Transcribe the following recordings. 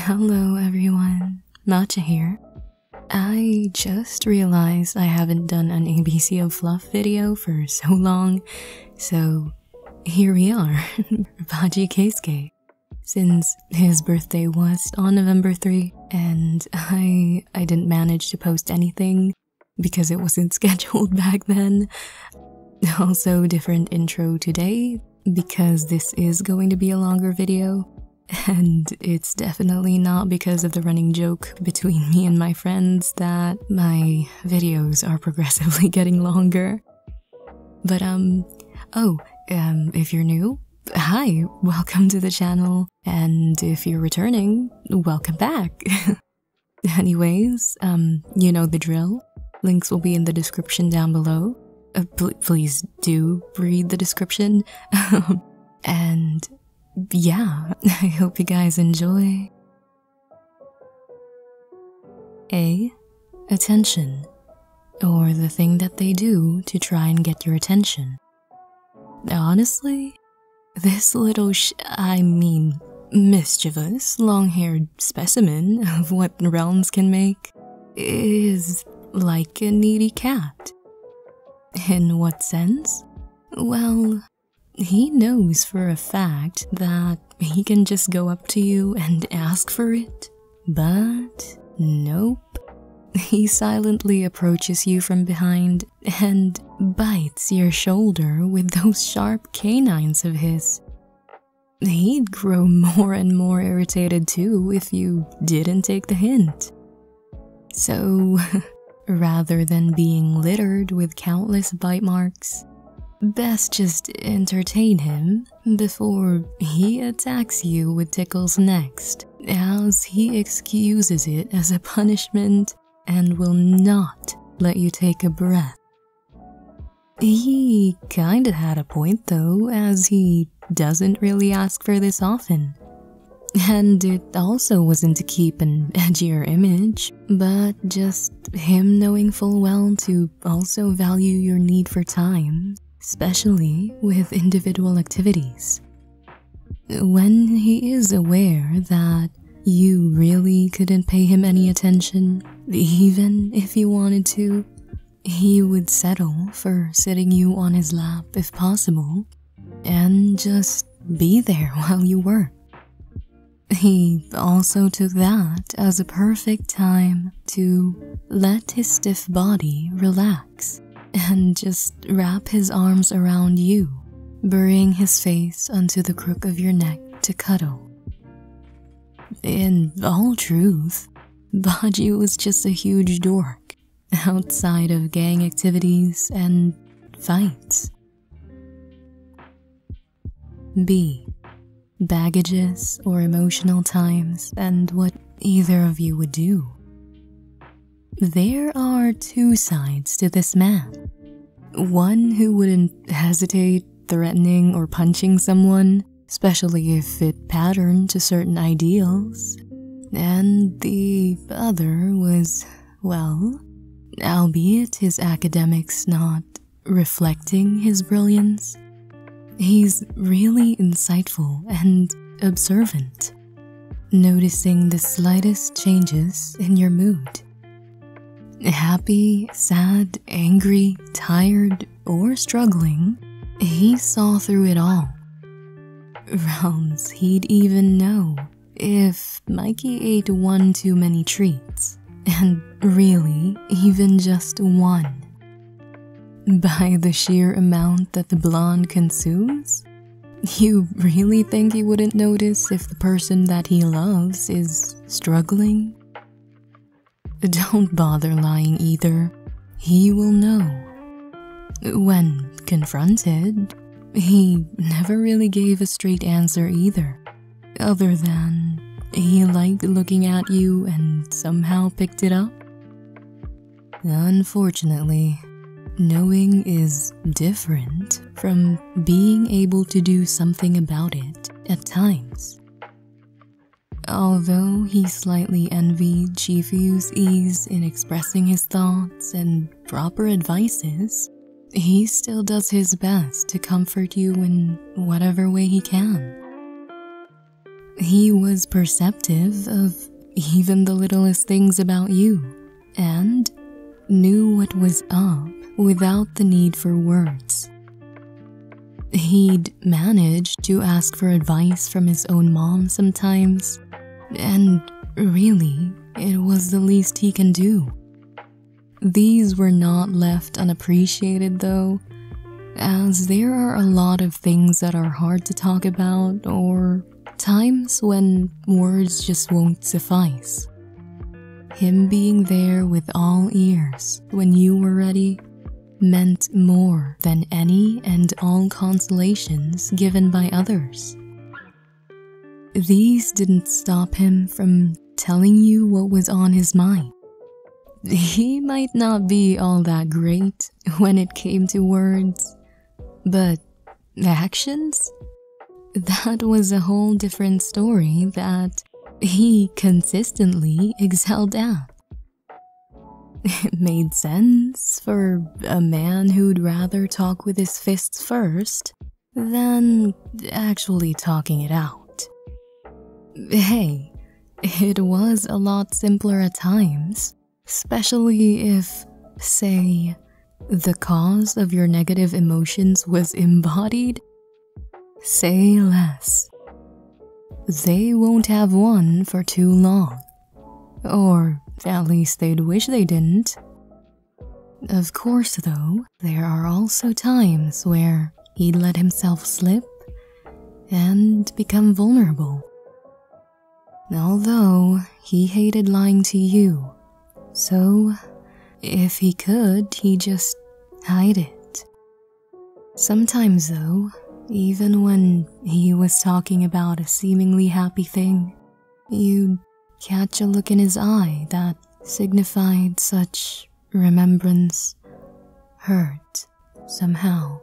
Hello everyone, Matcha here. I just realized I haven't done an ABC of Fluff video for so long, so here we are, Baji Keisuke. Since his birthday was on November 3 and I didn't manage to post anything because it wasn't scheduled back then. Also, different intro today because this is going to be a longer video. And it's definitely not because of the running joke between me and my friends that my videos are progressively getting longer. But if you're new, hi, welcome to the channel. And if you're returning, welcome back. Anyways, you know the drill. Links will be in the description down below. Please do read the description. And yeah, I hope you guys enjoy. A. Attention, or the thing that they do to try and get your attention. Honestly, this little mischievous, long-haired specimen of what realms can make is like a needy cat. In what sense? Well, he knows for a fact that he can just go up to you and ask for it, but nope. He silently approaches you from behind and bites your shoulder with those sharp canines of his. He'd grow more and more irritated too if you didn't take the hint. So, rather than being littered with countless bite marks, best just entertain him before he attacks you with tickles next, as he excuses it as a punishment and will not let you take a breath. He kinda had a point though, as he doesn't really ask for this often. And it also wasn't to keep an edgier image, but just him knowing full well to also value your need for time, especially with individual activities. When he is aware that you really couldn't pay him any attention, even if you wanted to, he would settle for sitting you on his lap if possible, and just be there while you work. He also took that as a perfect time to let his stiff body relax and just wrap his arms around you, burying his face onto the crook of your neck to cuddle. In all truth, Baji was just a huge dork, outside of gang activities and fights. B. Baggages or emotional times and what either of you would do. There are two sides to this man. One who wouldn't hesitate threatening or punching someone, especially if it patterned to certain ideals. And the other was, well, albeit his academics not reflecting his brilliance, he's really insightful and observant, noticing the slightest changes in your mood. Happy, sad, angry, tired, or struggling, he saw through it all. Realms, he'd even know if Mikey ate one too many treats, and really, even just one. By the sheer amount that the blonde consumes, you really think he wouldn't notice if the person that he loves is struggling? Don't bother lying either. He will know. When confronted, he never really gave a straight answer either, other than he liked looking at you and somehow picked it up. Unfortunately, knowing is different from being able to do something about it at times. Although he slightly envied Chifu's ease in expressing his thoughts and proper advices, he still does his best to comfort you in whatever way he can. He was perceptive of even the littlest things about you and knew what was up without the need for words. He'd manage to ask for advice from his own mom sometimes, and really, it was the least he can do. These were not left unappreciated though, as there are a lot of things that are hard to talk about or times when words just won't suffice. Him being there with all ears when you were ready meant more than any and all consolations given by others. These didn't stop him from telling you what was on his mind. He might not be all that great when it came to words, but actions? That was a whole different story that he consistently excelled at. It made sense for a man who'd rather talk with his fists first than actually talking it out. Hey, it was a lot simpler at times, especially if, say, the cause of your negative emotions was embodied. Say less. They won't have one for too long. Or at least they'd wish they didn't. Of course, though, there are also times where he'd let himself slip and become vulnerable. Although he hated lying to you, so if he could, he'd just hide it. Sometimes, though, even when he was talking about a seemingly happy thing, you'd catch a look in his eye that signified such remembrance, hurt, somehow.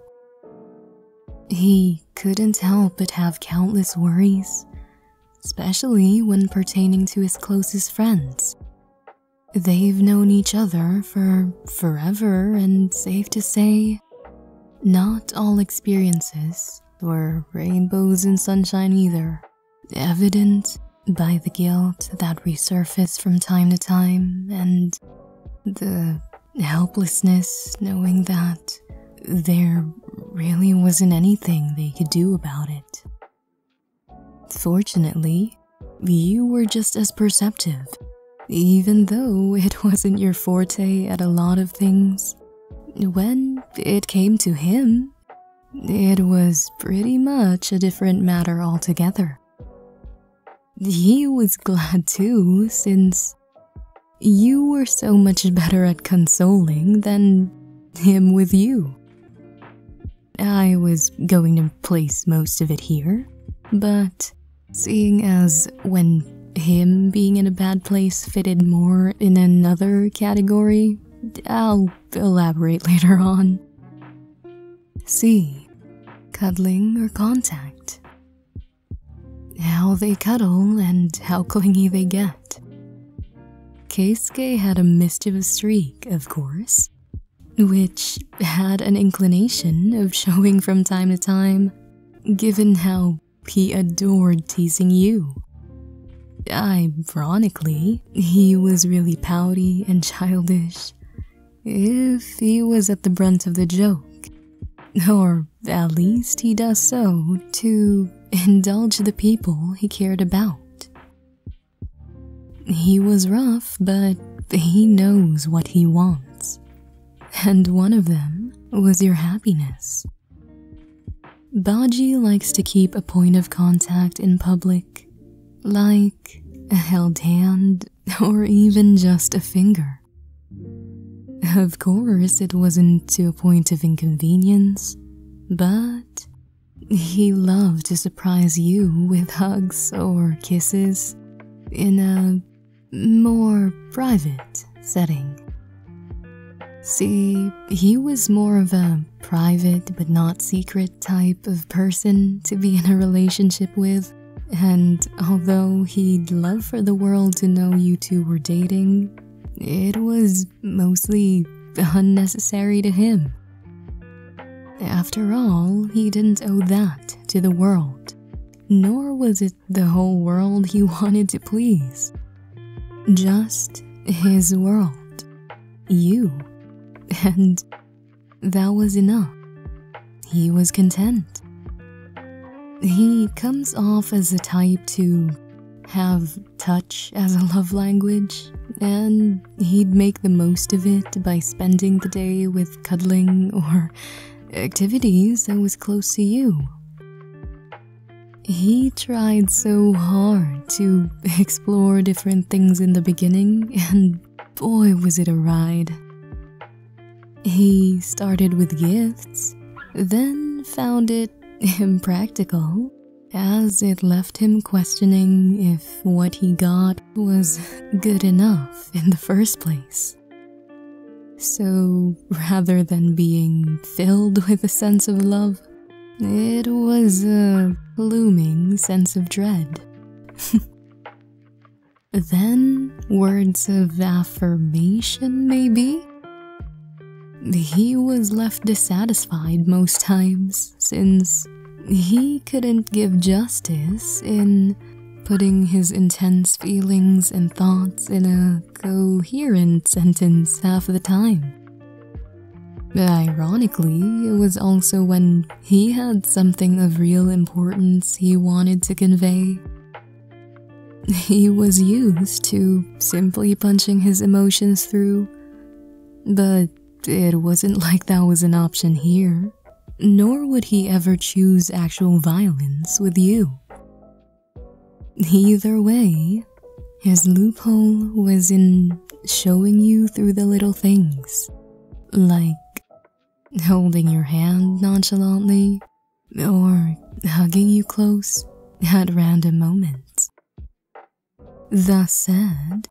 He couldn't help but have countless worries, especially when pertaining to his closest friends. They've known each other for forever, and safe to say, not all experiences were rainbows and sunshine either, evident by the guilt that resurfaced from time to time and the helplessness knowing that there really wasn't anything they could do about it. Fortunately, you were just as perceptive, even though it wasn't your forte at a lot of things. When it came to him, it was pretty much a different matter altogether. He was glad too, since you were so much better at consoling than him with you. I was going to place most of it here, but seeing as when him being in a bad place fitted more in another category, I'll elaborate later on. C. Cuddling or contact. How they cuddle and how clingy they get. Keisuke had a mischievous streak, of course, which had an inclination of showing from time to time, given how he adored teasing you. Ironically, he was really pouty and childish if he was at the brunt of the joke, or at least he does so to indulge the people he cared about. He was rough, but he knows what he wants, and one of them was your happiness. Baji likes to keep a point of contact in public, like a held hand or even just a finger. Of course, it wasn't to a point of inconvenience, but he loved to surprise you with hugs or kisses in a more private setting. See, he was more of a private but not secret type of person to be in a relationship with, and although he'd love for the world to know you two were dating, it was mostly unnecessary to him. After all, he didn't owe that to the world, nor was it the whole world he wanted to please. Just his world. You. And that was enough. He was content. He comes off as the type to have touch as a love language, and he'd make the most of it by spending the day with cuddling or activities that was close to you. He tried so hard to explore different things in the beginning, and boy was it a ride. He started with gifts, then found it impractical, as it left him questioning if what he got was good enough in the first place. So rather than being filled with a sense of love, it was a looming sense of dread. Then words of affirmation, maybe? He was left dissatisfied most times, since he couldn't give justice in putting his intense feelings and thoughts in a coherent sentence half the time. Ironically, it was also when he had something of real importance he wanted to convey. He was used to simply punching his emotions through, but it wasn't like that was an option here, nor would he ever choose actual violence with you. Either way, his loophole was in showing you through the little things, like holding your hand nonchalantly, or hugging you close at random moments. That said,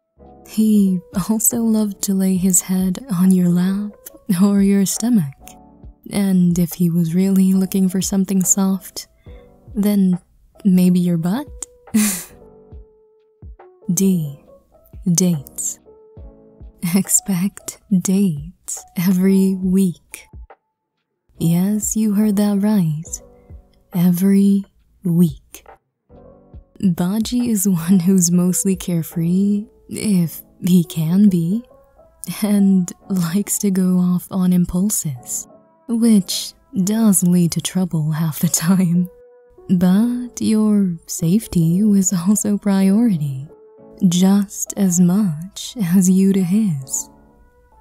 he also loved to lay his head on your lap or your stomach, and if he was really looking for something soft, then maybe your butt? D. Dates. Expect dates every week. Yes, you heard that right. Every week. Baji is one who's mostly carefree, if he can be, and likes to go off on impulses, which does lead to trouble half the time. But your safety was also priority, just as much as you to his.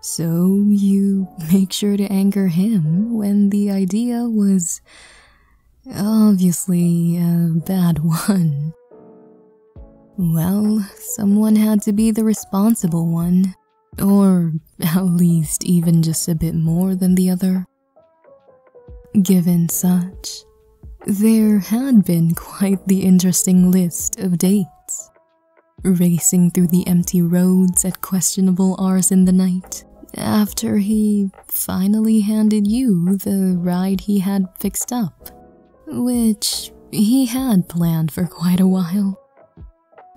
So you make sure to anchor him when the idea was obviously a bad one. Well, someone had to be the responsible one, or at least even just a bit more than the other. Given such, there had been quite the interesting list of dates. Racing through the empty roads at questionable hours in the night, after he finally handed you the ride he had fixed up, which he had planned for quite a while.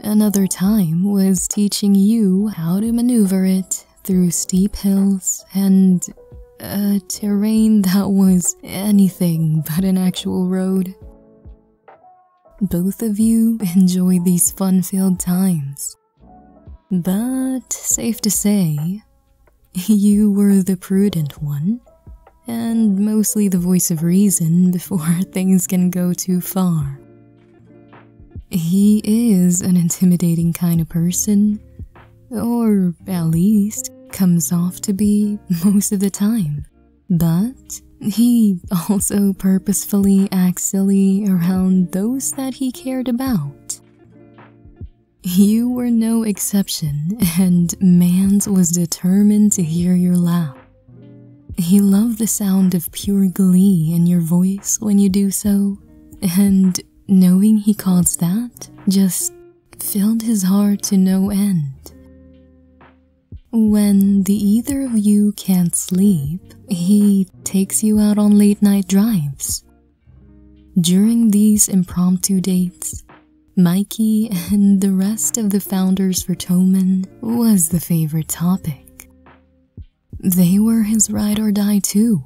Another time was teaching you how to maneuver it through steep hills and a terrain that was anything but an actual road. Both of you enjoyed these fun-filled times, but safe to say, you were the prudent one, and mostly the voice of reason before things can go too far. He is an intimidating kind of person, or at least comes off to be most of the time, but he also purposefully acts silly around those that he cared about. You were no exception, and Mans was determined to hear your laugh. He loved the sound of pure glee in your voice when you do so, and knowing he caused that just filled his heart to no end. When the either of you can't sleep, he takes you out on late-night drives. During these impromptu dates, Mikey and the rest of the founders for Toman was the favorite topic. They were his ride or die too,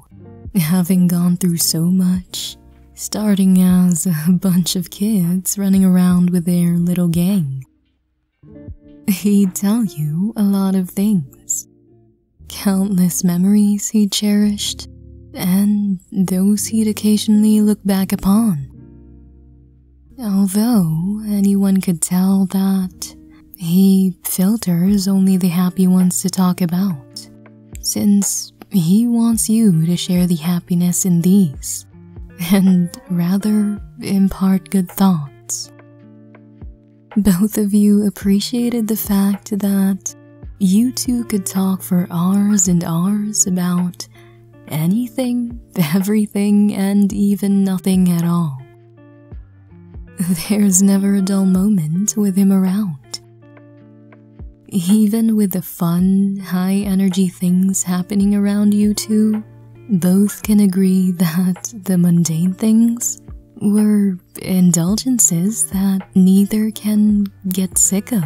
having gone through so much, starting as a bunch of kids running around with their little gang. He'd tell you a lot of things, countless memories he'd cherished, and those he'd occasionally look back upon. Although anyone could tell that he filters only the happy ones to talk about, since he wants you to share the happiness in these, and rather impart good thoughts. Both of you appreciated the fact that you two could talk for hours and hours about anything, everything, and even nothing at all. There's never a dull moment with him around. Even with the fun, high-energy things happening around you two, both can agree that the mundane things were indulgences that neither can get sick of.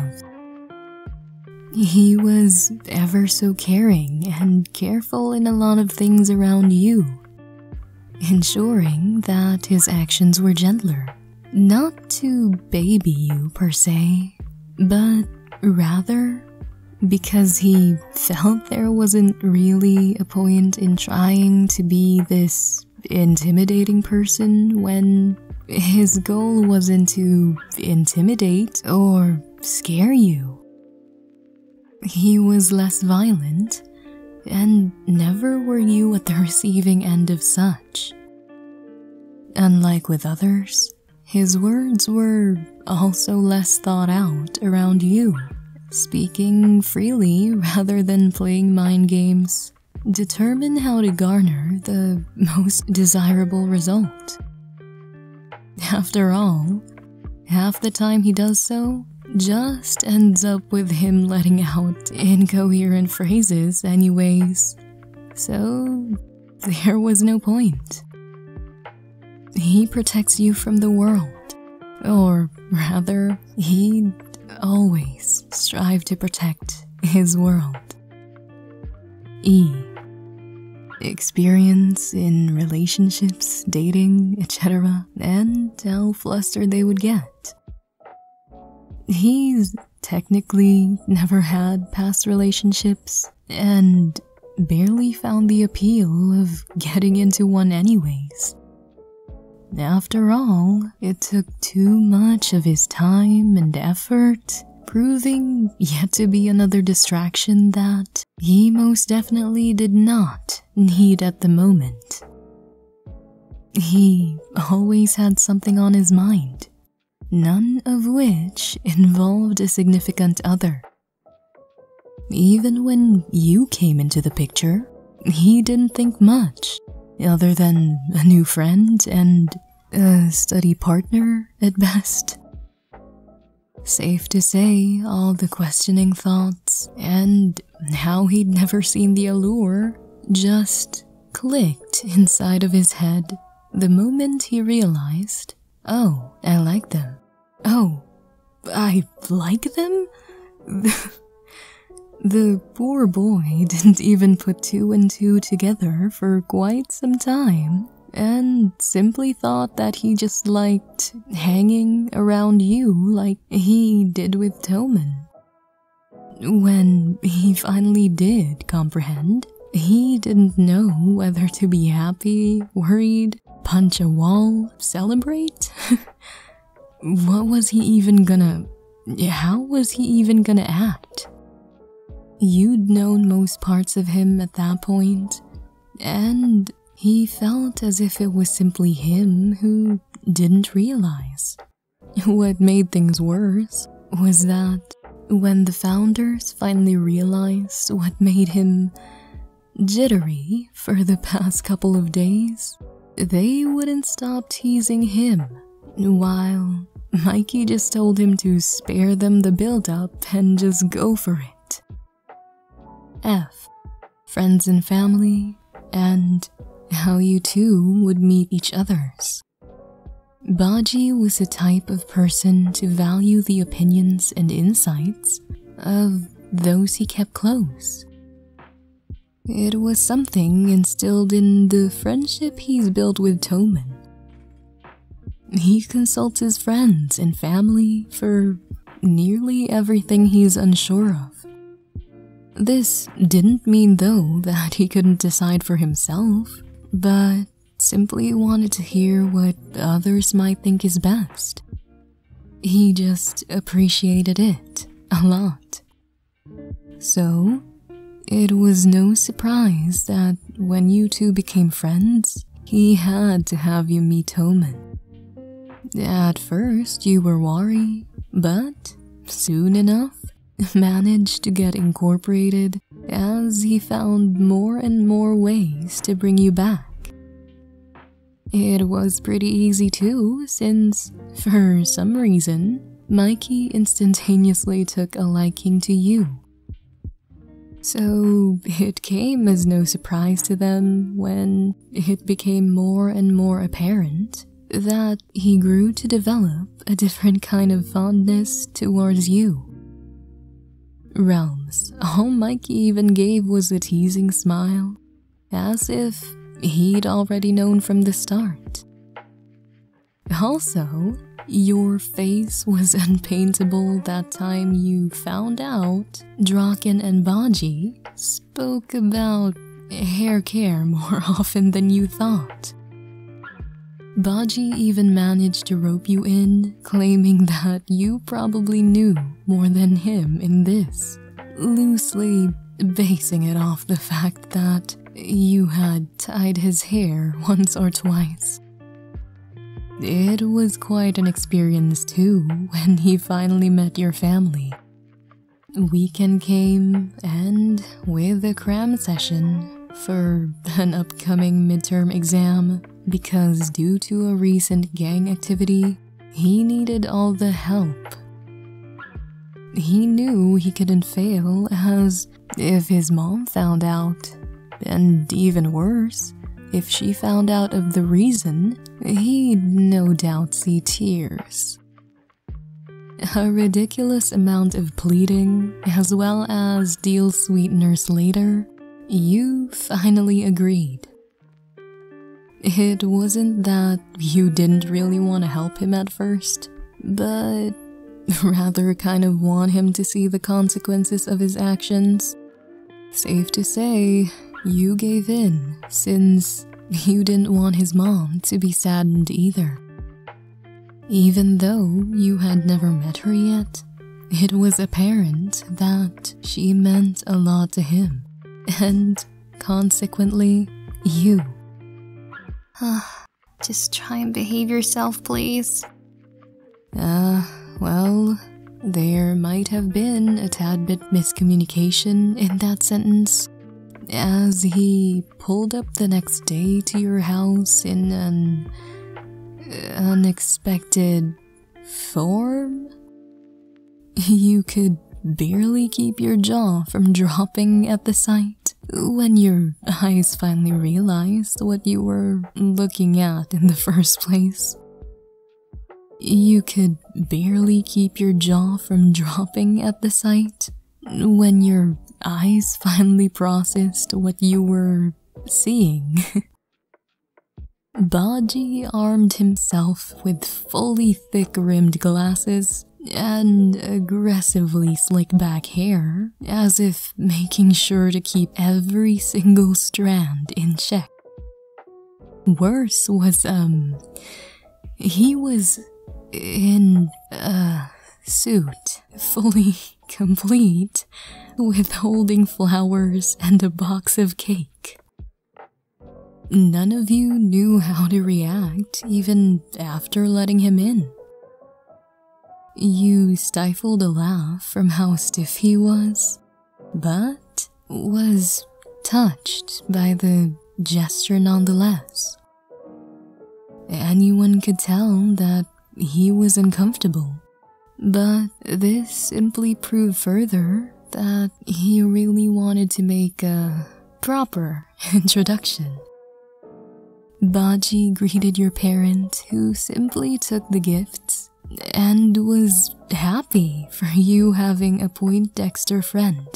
He was ever so caring and careful in a lot of things around you, ensuring that his actions were gentler, not to baby you per se, but rather because he felt there wasn't really a point in trying to be this intimidating person when his goal wasn't to intimidate or scare you. He was less violent, and never were you at the receiving end of such. Unlike with others, his words were also less thought out around you, speaking freely rather than playing mind games. Determine how to garner the most desirable result. After all, half the time he does so just ends up with him letting out incoherent phrases anyways, so there was no point. He protects you from the world, or rather, he'd always strive to protect his world. E. Experience in relationships, dating, etc., and how flustered they would get. He's technically never had past relationships, and barely found the appeal of getting into one anyways. After all, it took too much of his time and effort, proving yet to be another distraction that he most definitely did not need at the moment. He always had something on his mind, none of which involved a significant other. Even when you came into the picture, he didn't think much, other than a new friend and a study partner at best. Safe to say, all the questioning thoughts and how he'd never seen the allure just clicked inside of his head the moment he realized, oh, I like them. Oh, I like them? The poor boy didn't even put two and two together for quite some time, and simply thought that he just liked hanging around you like he did with Toman. When he finally did comprehend, he didn't know whether to be happy, worried, punch a wall, celebrate. How was he even gonna act? You'd known most parts of him at that point, and he felt as if it was simply him who didn't realize. What made things worse was that when the founders finally realized what made him jittery for the past couple of days, they wouldn't stop teasing him, while Mikey just told him to spare them the build-up and just go for it. F. Friends and family, and how you two would meet each others. Baji was a type of person to value the opinions and insights of those he kept close. It was something instilled in the friendship he's built with Toman. he consults his friends and family for nearly everything he's unsure of. This didn't mean, though, that he couldn't decide for himself, but simply wanted to hear what others might think is best. He just appreciated it a lot. So, it was no surprise that when you two became friends, he had to have you meet Toman. At first, you were worried, but soon enough, managed to get incorporated as he found more and more ways to bring you back. It was pretty easy too, since, for some reason, Mikey instantaneously took a liking to you. So it came as no surprise to them when it became more and more apparent that he grew to develop a different kind of fondness towards you. Realms, all Mikey even gave was a teasing smile, as if he'd already known from the start. Also, your face was unpaintable that time you found out Draken and Baji spoke about hair care more often than you thought. Baji even managed to rope you in, claiming that you probably knew more than him in this, loosely basing it off the fact that you had tied his hair once or twice. It was quite an experience too when he finally met your family. Weekend came, and with a cram session for an upcoming midterm exam, because due to a recent gang activity, he needed all the help. He knew he couldn't fail, as if his mom found out, and even worse, if she found out of the reason, he'd no doubt see tears. A ridiculous amount of pleading, as well as deal sweeteners later, you finally agreed. It wasn't that you didn't really want to help him at first, but rather kind of want him to see the consequences of his actions. Safe to say, you gave in, since you didn't want his mom to be saddened either. Even though you had never met her yet, it was apparent that she meant a lot to him, and consequently, you. Just try and behave yourself, please. Well, there might have been a tad bit miscommunication in that sentence, as he pulled up the next day to your house in an unexpected form. You could barely keep your jaw from dropping at the sight when your eyes finally realized what you were looking at in the first place. You could barely keep your jaw from dropping at the sight when your eyes finally processed what you were seeing. Baji armed himself with fully thick-rimmed glasses and aggressively slicked back hair, as if making sure to keep every single strand in check. Worse was, he was in a suit, fully complete, with holding flowers and a box of cake. None of you knew how to react, even after letting him in. You stifled a laugh from how stiff he was, but was touched by the gesture nonetheless. Anyone could tell that he was uncomfortable, but this simply proved further that he really wanted to make a proper introduction. Baji greeted your parent, who simply took the gifts and was happy for you having a Poindexter friend.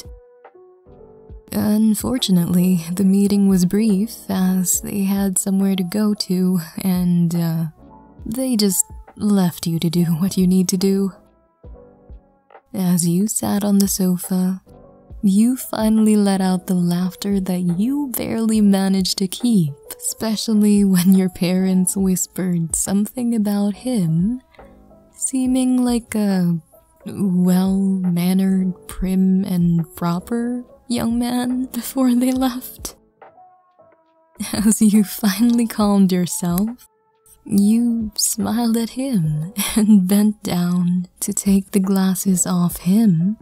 Unfortunately, the meeting was brief, as they had somewhere to go to, and They just left you to do what you need to do. As you sat on the sofa, you finally let out the laughter that you barely managed to keep, especially when your parents whispered something about him seeming like a well-mannered, prim and proper young man before they left. As you finally calmed yourself, you smiled at him and bent down to take the glasses off him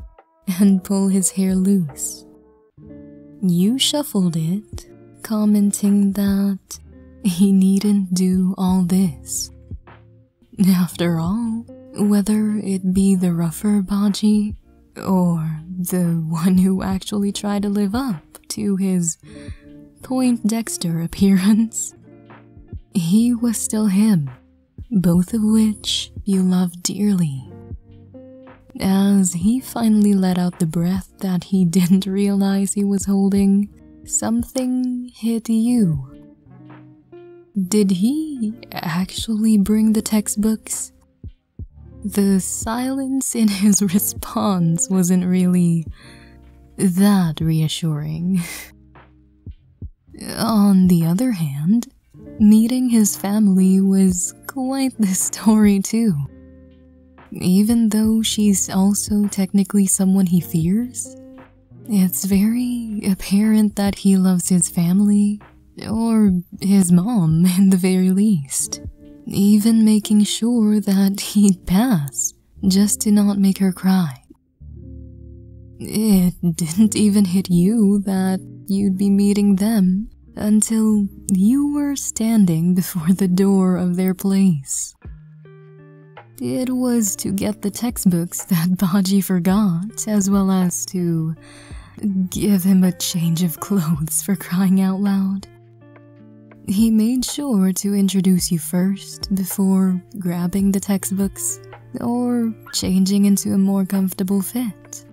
and pull his hair loose. You shuffled it, commenting that he needn't do all this. After all, whether it be the rougher Baji or the one who actually tried to live up to his Poindexter appearance, he was still him, both of which you loved dearly. As he finally let out the breath that he didn't realize he was holding, something hit you. Did he actually bring the textbooks? The silence in his response wasn't really that reassuring. On the other hand, meeting his family was quite the story too. Even though she's also technically someone he fears, it's very apparent that he loves his family, or his mom in the very least, even making sure that he'd pass just to not make her cry. It didn't even hit you that you'd be meeting them until you were standing before the door of their place. It was to get the textbooks that Baji forgot, as well as to give him a change of clothes, for crying out loud. He made sure to introduce you first before grabbing the textbooks or changing into a more comfortable fit.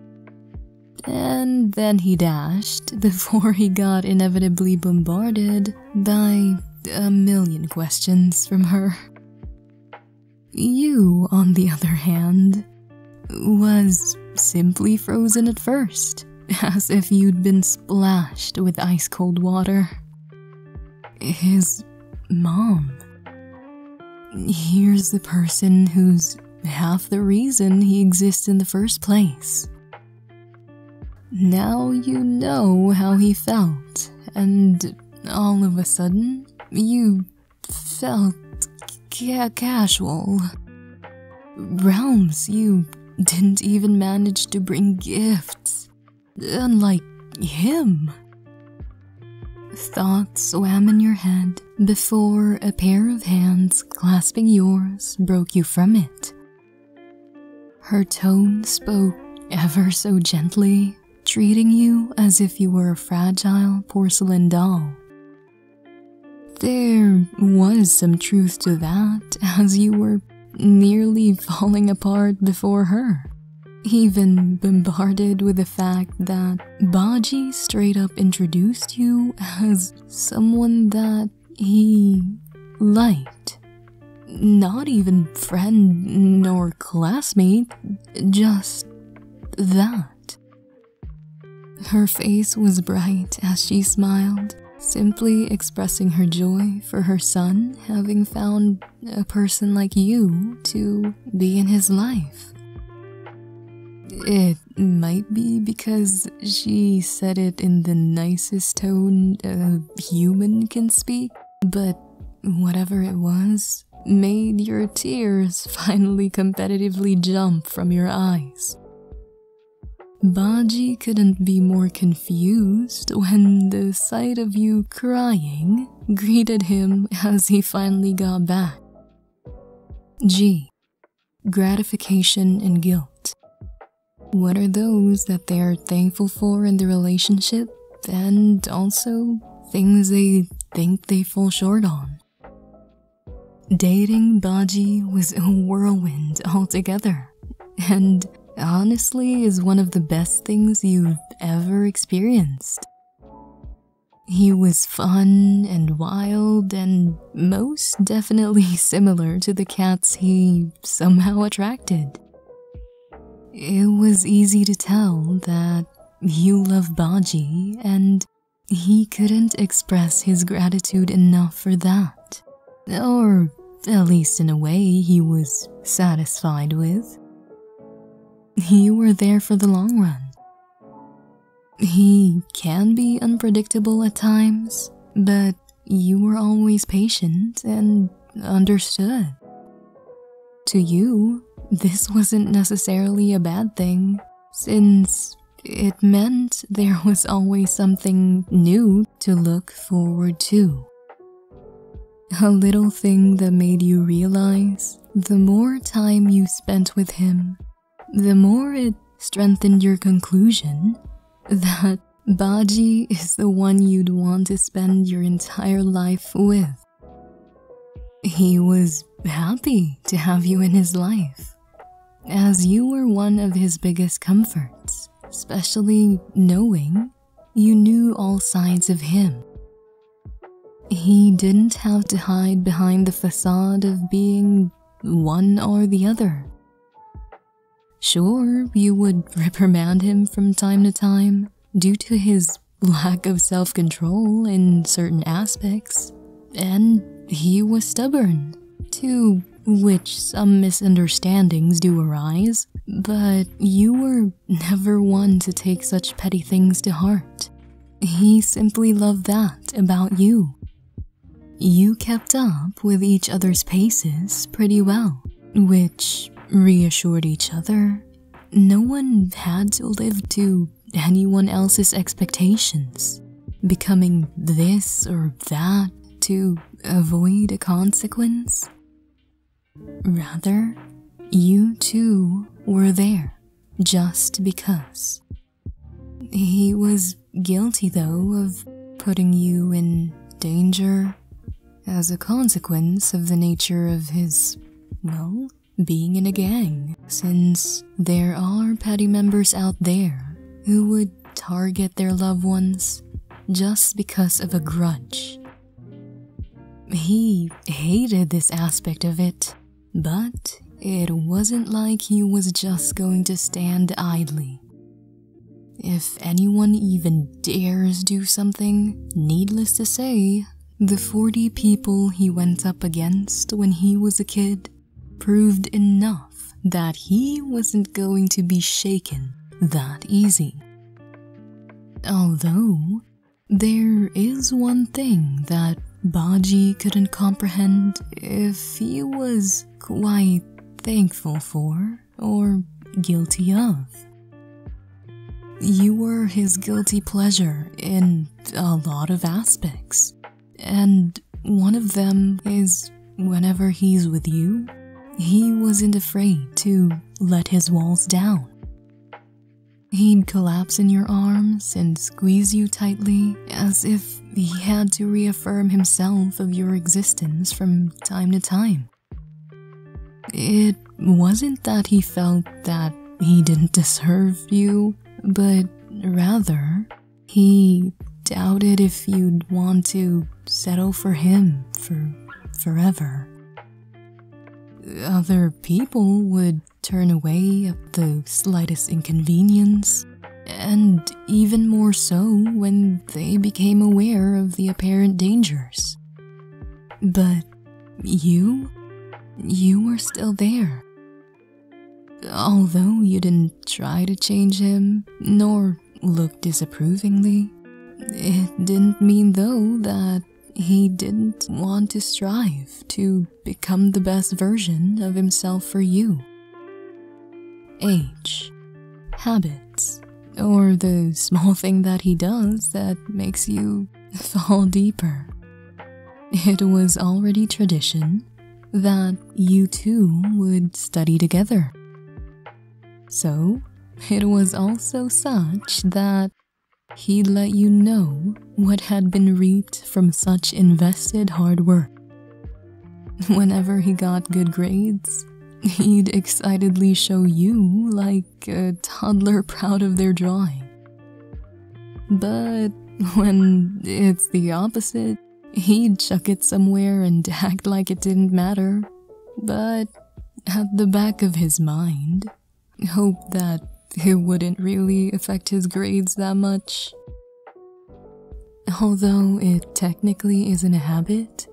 And then he dashed before he got inevitably bombarded by a million questions from her. You, on the other hand, was simply frozen at first, as if you'd been splashed with ice-cold water. His mom. Here's the person who's half the reason he exists in the first place. Now you know how he felt, and all of a sudden, you felt casual. Realms, you didn't even manage to bring gifts, unlike him. Thoughts swam in your head before a pair of hands clasping yours broke you from it. Her tone spoke ever so gently, treating you as if you were a fragile porcelain doll. There was some truth to that, as you were nearly falling apart before her, even bombarded with the fact that Baji straight up introduced you as someone that he liked. Not even friend nor classmate, just that. Her face was bright as she smiled, simply expressing her joy for her son having found a person like you to be in his life. It might be because she said it in the nicest tone a human can speak, but whatever it was made your tears finally competitively jump from your eyes. Baji couldn't be more confused when the sight of you crying greeted him as he finally got back. G. Gratification and guilt. What are those that they are thankful for in the relationship, and also things they think they fall short on? Dating Baji was a whirlwind altogether, and honestly is one of the best things you've ever experienced. He was fun and wild and most definitely similar to the cats he somehow attracted. It was easy to tell that you love Baji, and he couldn't express his gratitude enough for that. Or at least in a way he was satisfied with. You were there for the long run. He can be unpredictable at times, but you were always patient and understood. To you, this wasn't necessarily a bad thing, since it meant there was always something new to look forward to. A little thing that made you realize the more time you spent with him, the more it strengthened your conclusion that Baji is the one you'd want to spend your entire life with. He was happy to have you in his life, as you were one of his biggest comforts, especially knowing you knew all sides of him. He didn't have to hide behind the facade of being one or the other. Sure, you would reprimand him from time to time due to his lack of self-control in certain aspects, and he was stubborn, to which some misunderstandings do arise, but you were never one to take such petty things to heart. He simply loved that about you. You kept up with each other's paces pretty well, which reassured each other. No one had to live to anyone else's expectations, becoming this or that to avoid a consequence. Rather, you two were there just because. He was guilty, though, of putting you in danger as a consequence of the nature of his, well, being in a gang, since there are petty members out there who would target their loved ones just because of a grudge. He hated this aspect of it, but it wasn't like he was just going to stand idly. If anyone even dares do something, needless to say, the 40 people he went up against when he was a kid proved enough that he wasn't going to be shaken that easy. Although, there is one thing that Baji couldn't comprehend if he was quite thankful for or guilty of. You were his guilty pleasure in a lot of aspects, and one of them is whenever he's with you, he wasn't afraid to let his walls down. He'd collapse in your arms and squeeze you tightly as if he had to reaffirm himself of your existence from time to time. It wasn't that he felt that he didn't deserve you, but rather, he doubted if you'd want to settle for him for forever. Other people would turn away at the slightest inconvenience, and even more so when they became aware of the apparent dangers. But you were still there. Although you didn't try to change him, nor look disapprovingly, it didn't mean though that he didn't want to strive to become the best version of himself for you. H. Habits, or the small thing that he does that makes you fall deeper. It was already tradition that you two would study together. So, it was also such that he'd let you know what had been reaped from such invested hard work. Whenever he got good grades, he'd excitedly show you like a toddler proud of their drawing. But When it's the opposite, he'd chuck it somewhere and act like it didn't matter. But at the back of his mind, hoped that it wouldn't really affect his grades that much. Although it technically isn't a habit,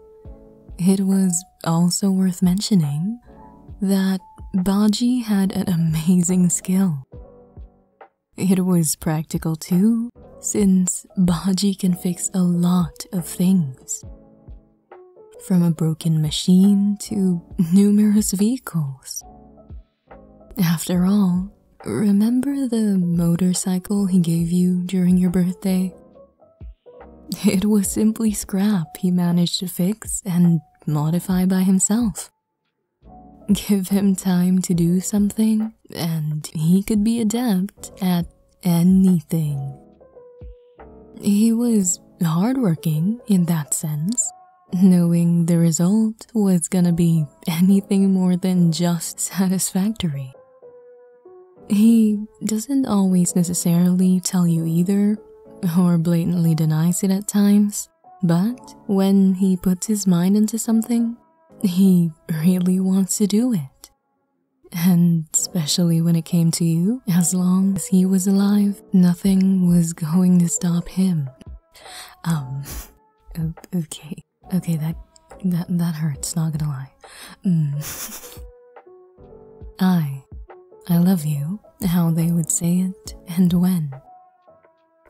it was also worth mentioning that Baji had an amazing skill. It was practical too, since Baji can fix a lot of things. From a broken machine to numerous vehicles. After all, remember the motorcycle he gave you during your birthday? It was simply scrap he managed to fix and modify by himself. Give him time to do something, and he could be adept at anything. He was hardworking in that sense, knowing the result was gonna be anything more than just satisfactory. He doesn't always necessarily tell you either, or blatantly denies it at times, but when he puts his mind into something, he really wants to do it. And especially when it came to you, as long as he was alive, nothing was going to stop him. Okay, that hurts, not gonna lie. I love you, how they would say it, and when.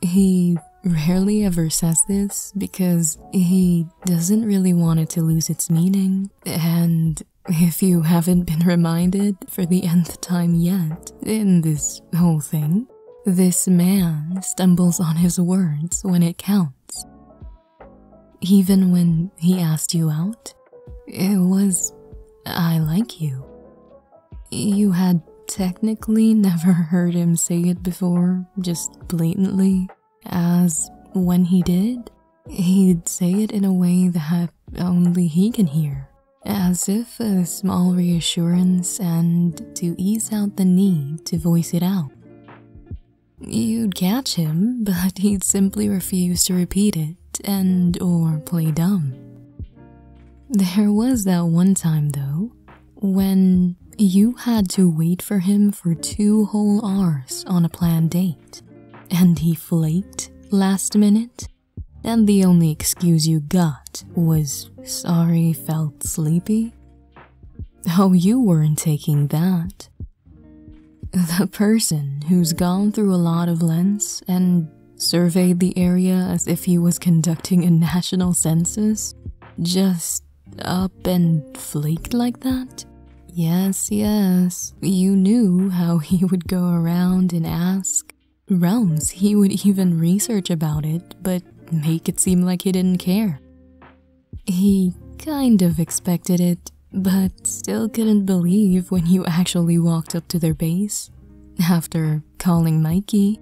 He rarely ever says this because he doesn't really want it to lose its meaning, and if you haven't been reminded for the nth time yet in this whole thing, this man stumbles on his words when it counts. Even when he asked you out, it was, "I like you." You had technically never heard him say it before, just blatantly, as when he did, he'd say it in a way that only he can hear, as if a small reassurance and to ease out the need to voice it out. You'd catch him, but he'd simply refuse to repeat it and or play dumb. There was that one time though, when you had to wait for him for 2 whole hours on a planned date, and he flaked last minute, and the only excuse you got was sorry, felt sleepy. Oh, you weren't taking that. The person who's gone through a lot of lengths and surveyed the area as if he was conducting a national census, just up and flaked like that? Yes, you knew how he would go around and ask. Realms he would even research about it, but make it seem like he didn't care. He kind of expected it, but still couldn't believe when you actually walked up to their base. After calling Mikey,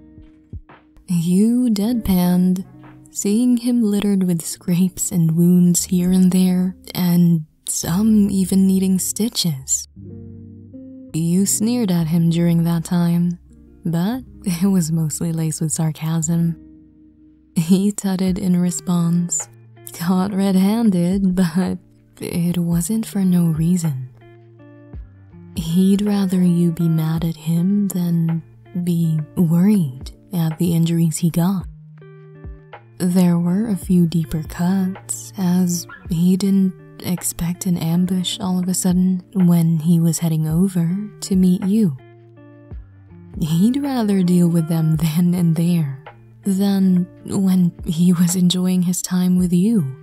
you deadpanned, seeing him littered with scrapes and wounds here and there, and some even needing stitches. You sneered at him during that time, but it was mostly laced with sarcasm. He tutted in response, caught red-handed, but it wasn't for no reason. He'd rather you be mad at him than be worried at the injuries he got. There were a few deeper cuts, as he didn't expect an ambush all of a sudden when he was heading over to meet you. He'd rather deal with them then and there than when he was enjoying his time with you.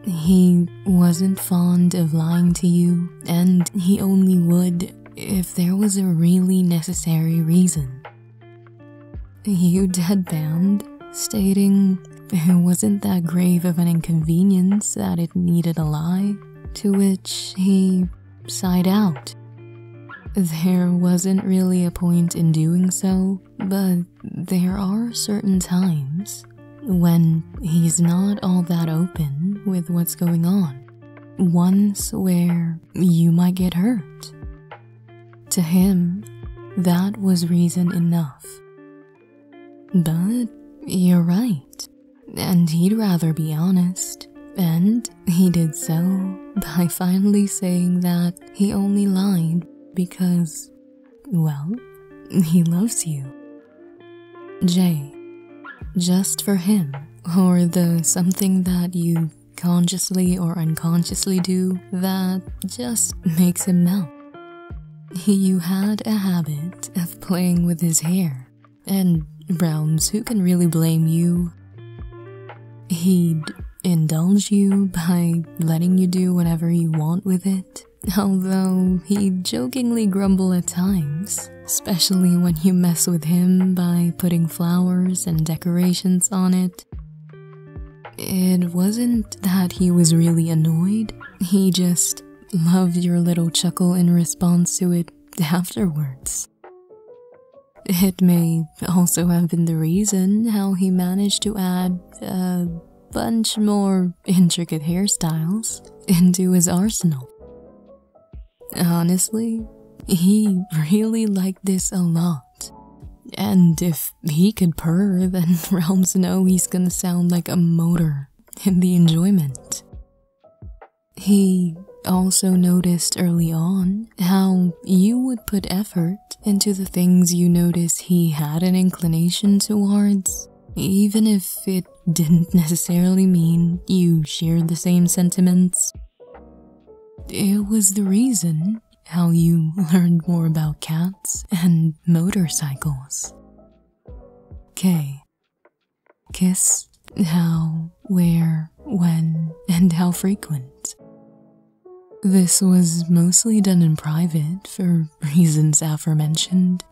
He wasn't fond of lying to you, and he only would if there was a really necessary reason. You deadpanned, stating it wasn't that grave of an inconvenience that it needed a lie, to which he sighed out. There wasn't really a point in doing so, but there are certain times when he's not all that open with what's going on, ones where you might get hurt. To him, that was reason enough. But You're right, and he'd rather be honest, and he did so by finally saying that he only lied because, well, he loves you. J. Just for him, or the something that you consciously or unconsciously do that just makes him melt. You had a habit of playing with his hair, and realms, who can really blame you? He'd indulge you by letting you do whatever you want with it, although he'd jokingly grumble at times, especially when you mess with him by putting flowers and decorations on it. It wasn't that he was really annoyed, he just loved your little chuckle in response to it afterwards. It may also have been the reason how he managed to add a bunch more intricate hairstyles into his arsenal. Honestly, he really liked this a lot. And if he could purr, then realms know he's gonna sound like a motor in the enjoyment. He also noticed early on how you would put effort into the things you notice he had an inclination towards, even if it didn't necessarily mean you shared the same sentiments. It was the reason how you learned more about cats and motorcycles. K. Kiss, how, where, when, and how frequent. This was mostly done in private for reasons aforementioned.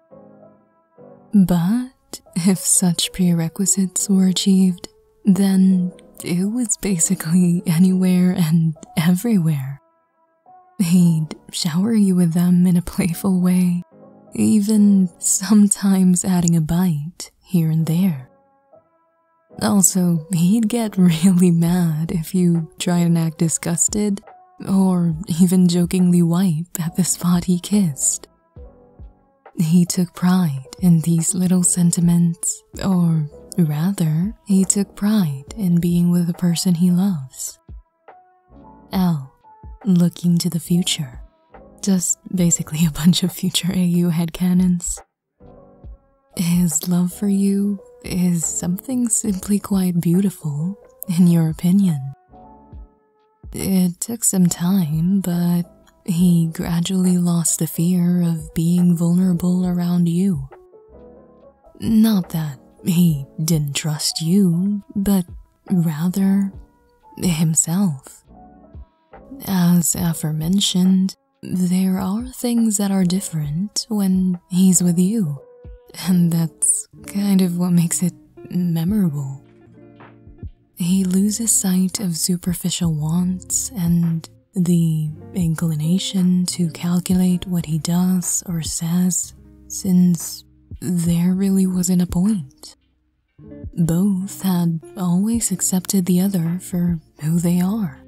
But if such prerequisites were achieved, then it was basically anywhere and everywhere. He'd shower you with them in a playful way, even sometimes adding a bite here and there. Also, he'd get really mad if you try and act disgusted, or even jokingly wipe at the spot he kissed. He took pride in these little sentiments, or rather, he took pride in being with the person he loves. L. Looking to the future. Just basically a bunch of future AU headcanons. His love for you is something simply quite beautiful, in your opinion. It took some time, but he gradually lost the fear of being vulnerable around you. Not that he didn't trust you, but rather himself. As aforementioned, there are things that are different when he's with you, and that's kind of what makes it memorable. He loses sight of superficial wants and the inclination to calculate what he does or says, since there really wasn't a point. Both had always accepted the other for who they are.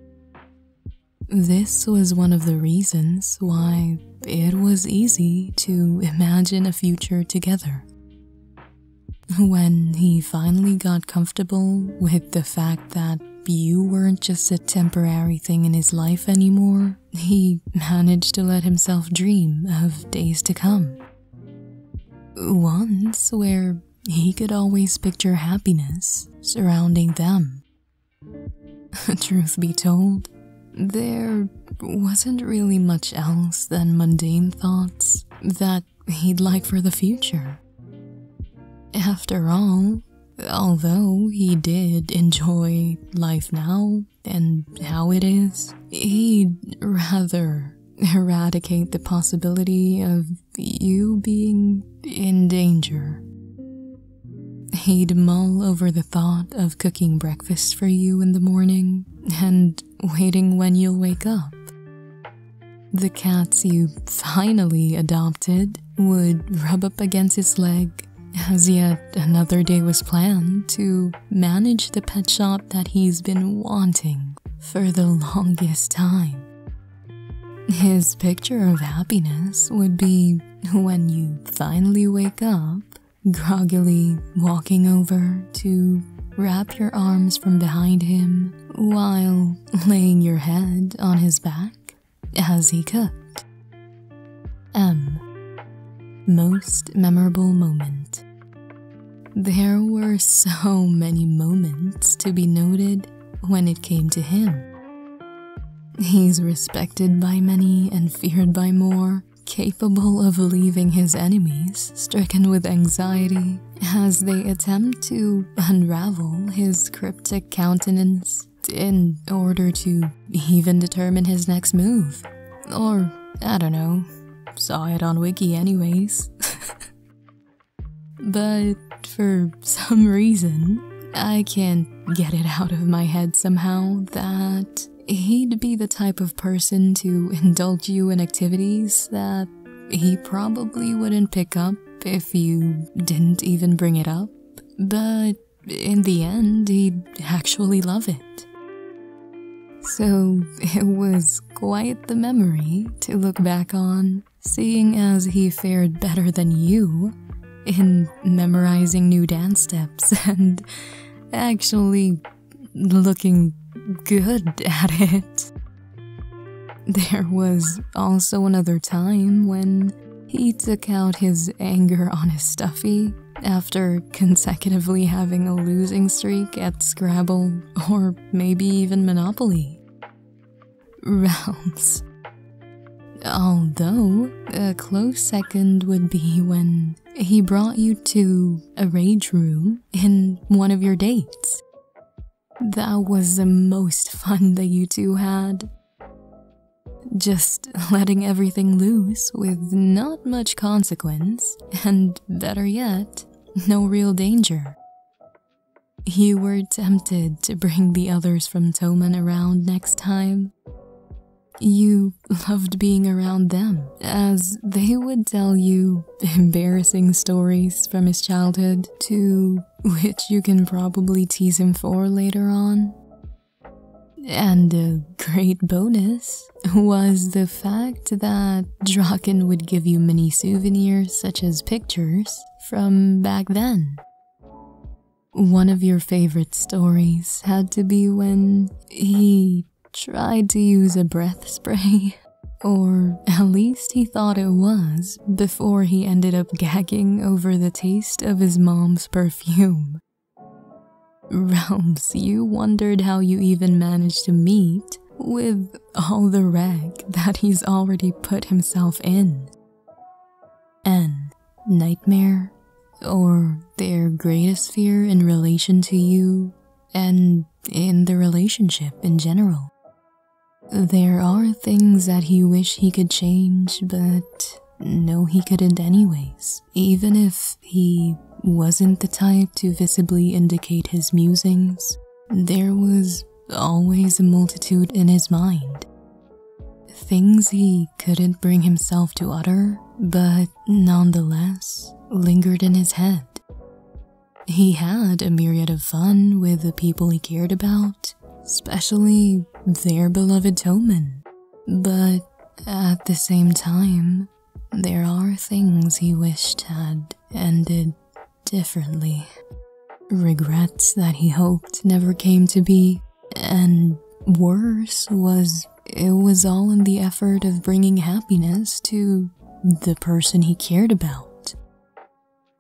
This was one of the reasons why it was easy to imagine a future together. When he finally got comfortable with the fact that you weren't just a temporary thing in his life anymore, he managed to let himself dream of days to come. Ones where he could always picture happiness surrounding them. Truth be told, there wasn't really much else than mundane thoughts that he'd like for the future. After all, although he did enjoy life now and how it is, he'd rather eradicate the possibility of you being in danger. He'd mull over the thought of cooking breakfast for you in the morning and waiting when you'll wake up. The cats you finally adopted would rub up against his leg as yet another day was planned to manage the pet shop that he's been wanting for the longest time. His picture of happiness would be when you finally wake up groggily walking over to wrap your arms from behind him while laying your head on his back as he cooked. M. Most memorable moment. There were so many moments to be noted when it came to him. He's respected by many and feared by more, capable of leaving his enemies stricken with anxiety as they attempt to unravel his cryptic countenance in order to even determine his next move. Or, I don't know, saw it on Wiki anyways. But for some reason, I can't get it out of my head somehow that he'd be the type of person to indulge you in activities that he probably wouldn't pick up if you didn't even bring it up, but in the end, he'd actually love it. So it was quite the memory to look back on, seeing as he fared better than you in memorizing new dance steps and actually looking good at it. There was also another time when he took out his anger on his stuffy after consecutively having a losing streak at Scrabble or maybe even Monopoly. Realms. Although, a close second would be when he brought you to a rage room in one of your dates. That was the most fun that you two had. Just letting everything loose with not much consequence, and better yet, no real danger. You were tempted to bring the others from Toman around next time. You loved being around them, as they would tell you embarrassing stories from his childhood, to which you can probably tease him for later on. And a great bonus was the fact that Draken would give you mini souvenirs such as pictures from back then. One of your favorite stories had to be when he tried to use a breath spray, or at least he thought it was, before he ended up gagging over the taste of his mom's perfume. Realms, you wondered how you even managed to meet with all the rag that he's already put himself in. N. Nightmare, or their greatest fear in relation to you, and in the relationship in general. There are things that he wished he could change, but no, he couldn't anyways, even if he wasn't the type to visibly indicate his musings. There was always a multitude in his mind. Things he couldn't bring himself to utter, but nonetheless lingered in his head. He had a myriad of fun with the people he cared about, especially their beloved Toman. But at the same time, there are things he wished had ended differently. Regrets that he hoped never came to be, and worse was it was all in the effort of bringing happiness to the person he cared about.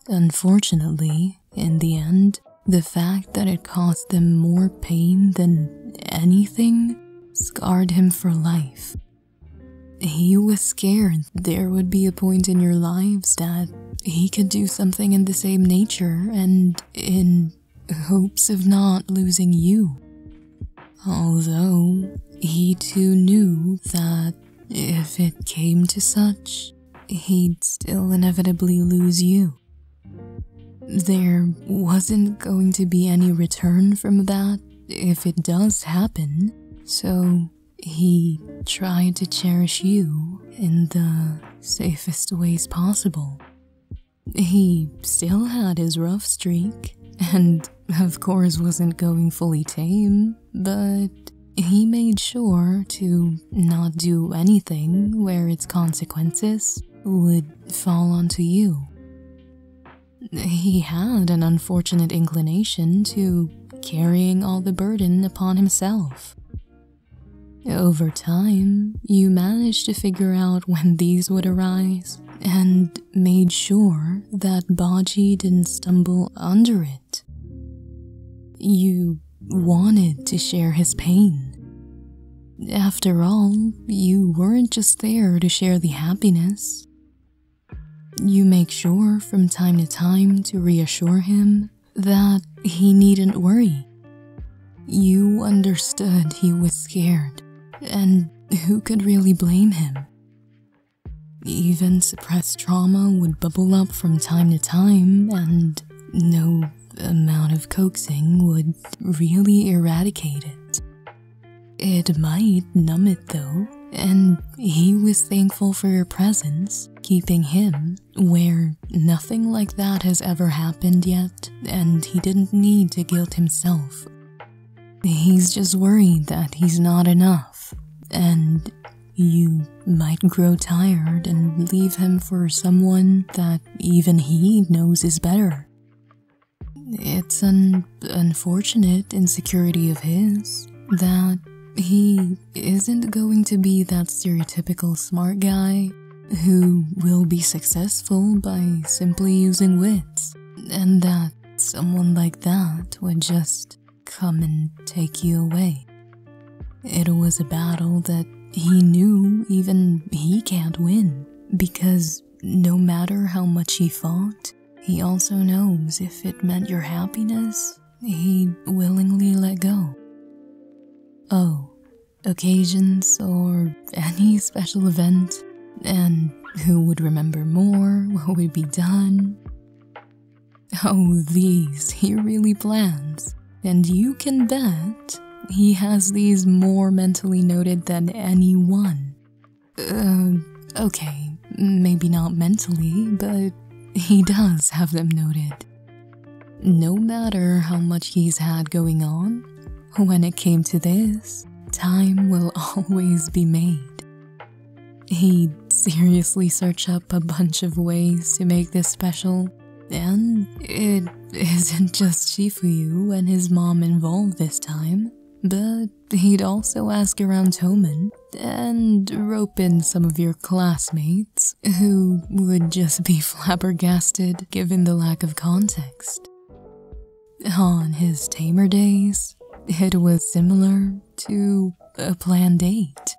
Unfortunately, in the end, the fact that it caused them more pain than anything scarred him for life. He was scared there would be a point in your lives that he could do something in the same nature, and in hopes of not losing you. Although he too knew that if it came to such, he'd still inevitably lose you. There wasn't going to be any return from that if it does happen, so he tried to cherish you in the safest ways possible. He still had his rough streak, and of course wasn't going fully tame, but he made sure to not do anything where its consequences would fall onto you. he had an unfortunate inclination to carrying all the burden upon himself. Over time, you managed to figure out when these would arise and made sure that Baji didn't stumble under it. You wanted to share his pain. After all, you weren't just there to share the happiness. You make sure from time to time to reassure him that he needn't worry. You understood he was scared, and who could really blame him? Even suppressed trauma would bubble up from time to time, and no amount of coaxing would really eradicate it. It might numb it though, and he was thankful for your presence, keeping him where nothing like that has ever happened yet, and he didn't need to guilt himself. He's just worried that he's not enough, and you might grow tired and leave him for someone that even he knows is better. It's an unfortunate insecurity of his that he isn't going to be that stereotypical smart guy who will be successful by simply using wits, and that someone like that would just come and take you away. It was a battle that he knew even he can't win, because no matter how much he fought, he also knows if it meant your happiness, he'd willingly let go. Oh, occasions or any special event, and who would remember more, what would be done? Oh, these he really plans, and you can bet he has these more mentally noted than anyone. Okay, maybe not mentally, but he does have them noted. No matter how much he's had going on, when it came to this, time will always be made. He'd seriously search up a bunch of ways to make this special, and it isn't just Shifuyu and his mom involved this time, but he'd also ask around Toman and rope in some of your classmates who would just be flabbergasted given the lack of context. On his tamer days, it was similar to a planned date.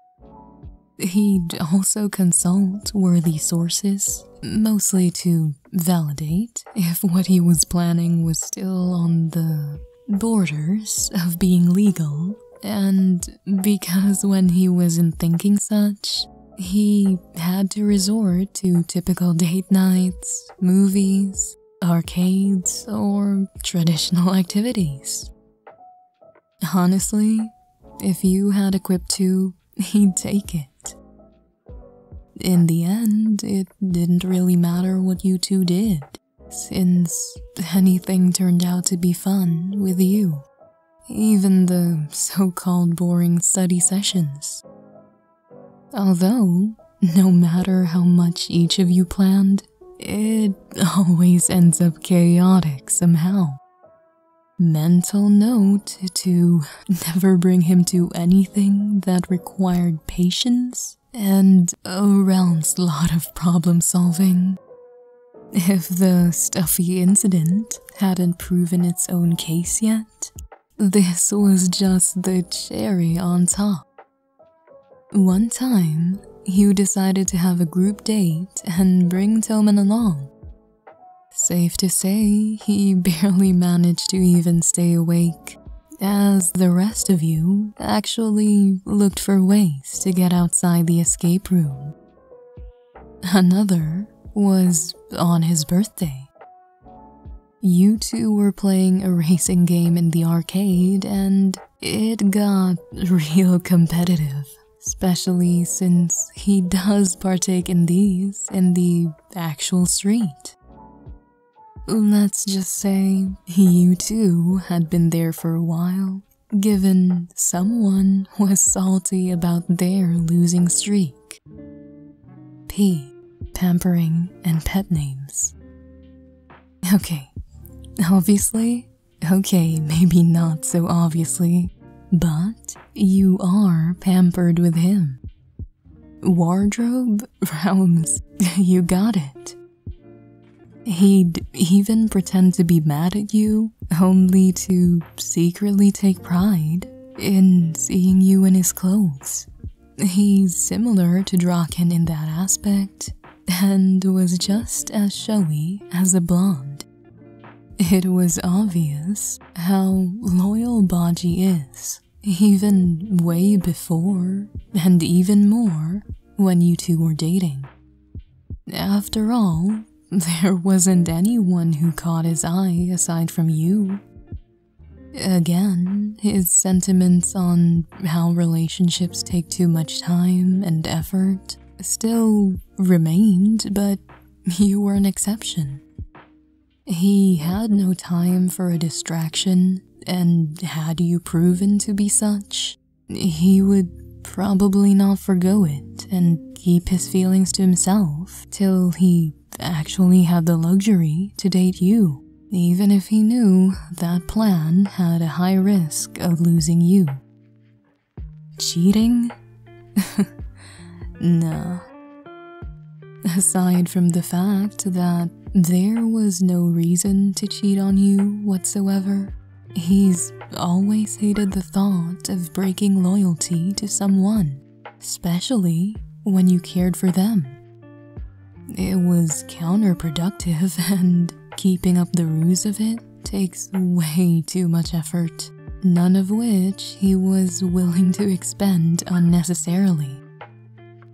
He'd also consult worthy sources, mostly to validate if what he was planning was still on the borders of being legal, and because when he wasn't thinking such, he had to resort to typical date nights, movies, arcades, or traditional activities. Honestly, if you had a quip to, he'd take it. In the end, it didn't really matter what you two did, since anything turned out to be fun with you, even the so-called boring study sessions. Although, no matter how much each of you planned, it always ends up chaotic somehow. Mental note to never bring him to anything that required patience and a round lot of problem solving. If the stuffy incident hadn't proven its own case yet, this was just the cherry on top. One time, you decided to have a group date and bring Toman along. Safe to say, he barely managed to even stay awake, as the rest of you actually looked for ways to get outside the escape room. Another was on his birthday. You two were playing a racing game in the arcade, and it got real competitive, especially since he does partake in these in the actual street. Let's just say you two had been there for a while, given someone was salty about their losing streak. P. Pampering and pet names. Okay, obviously, okay, maybe not so obviously, but you are pampered with him. Wardrobe realms, you got it. He'd even pretend to be mad at you, only to secretly take pride in seeing you in his clothes. He's similar to Draken in that aspect, and was just as showy as a blonde. It was obvious how loyal Baji is, even way before, and even more when you two were dating. After all, there wasn't anyone who caught his eye aside from you. Again, his sentiments on how relationships take too much time and effort still remained, but you were an exception. He had no time for a distraction, and had you proven to be such, he would probably not forgo it and keep his feelings to himself till he actually had the luxury to date you, even if he knew that plan had a high risk of losing you. Cheating? Nah. Aside from the fact that there was no reason to cheat on you whatsoever, he's always hated the thought of breaking loyalty to someone, especially when you cared for them. It was counterproductive, and keeping up the ruse of it takes way too much effort, none of which he was willing to expend unnecessarily.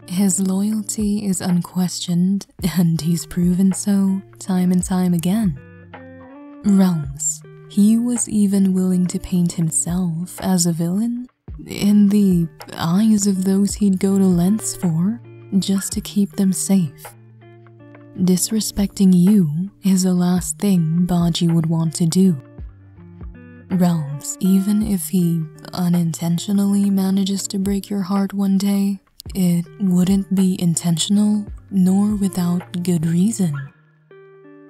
His loyalty is unquestioned, and he's proven so time and time again. Realms. He was even willing to paint himself as a villain in the eyes of those he'd go to lengths for just to keep them safe. Disrespecting you is the last thing Baji would want to do. Realms, even if he unintentionally manages to break your heart one day, it wouldn't be intentional nor without good reason.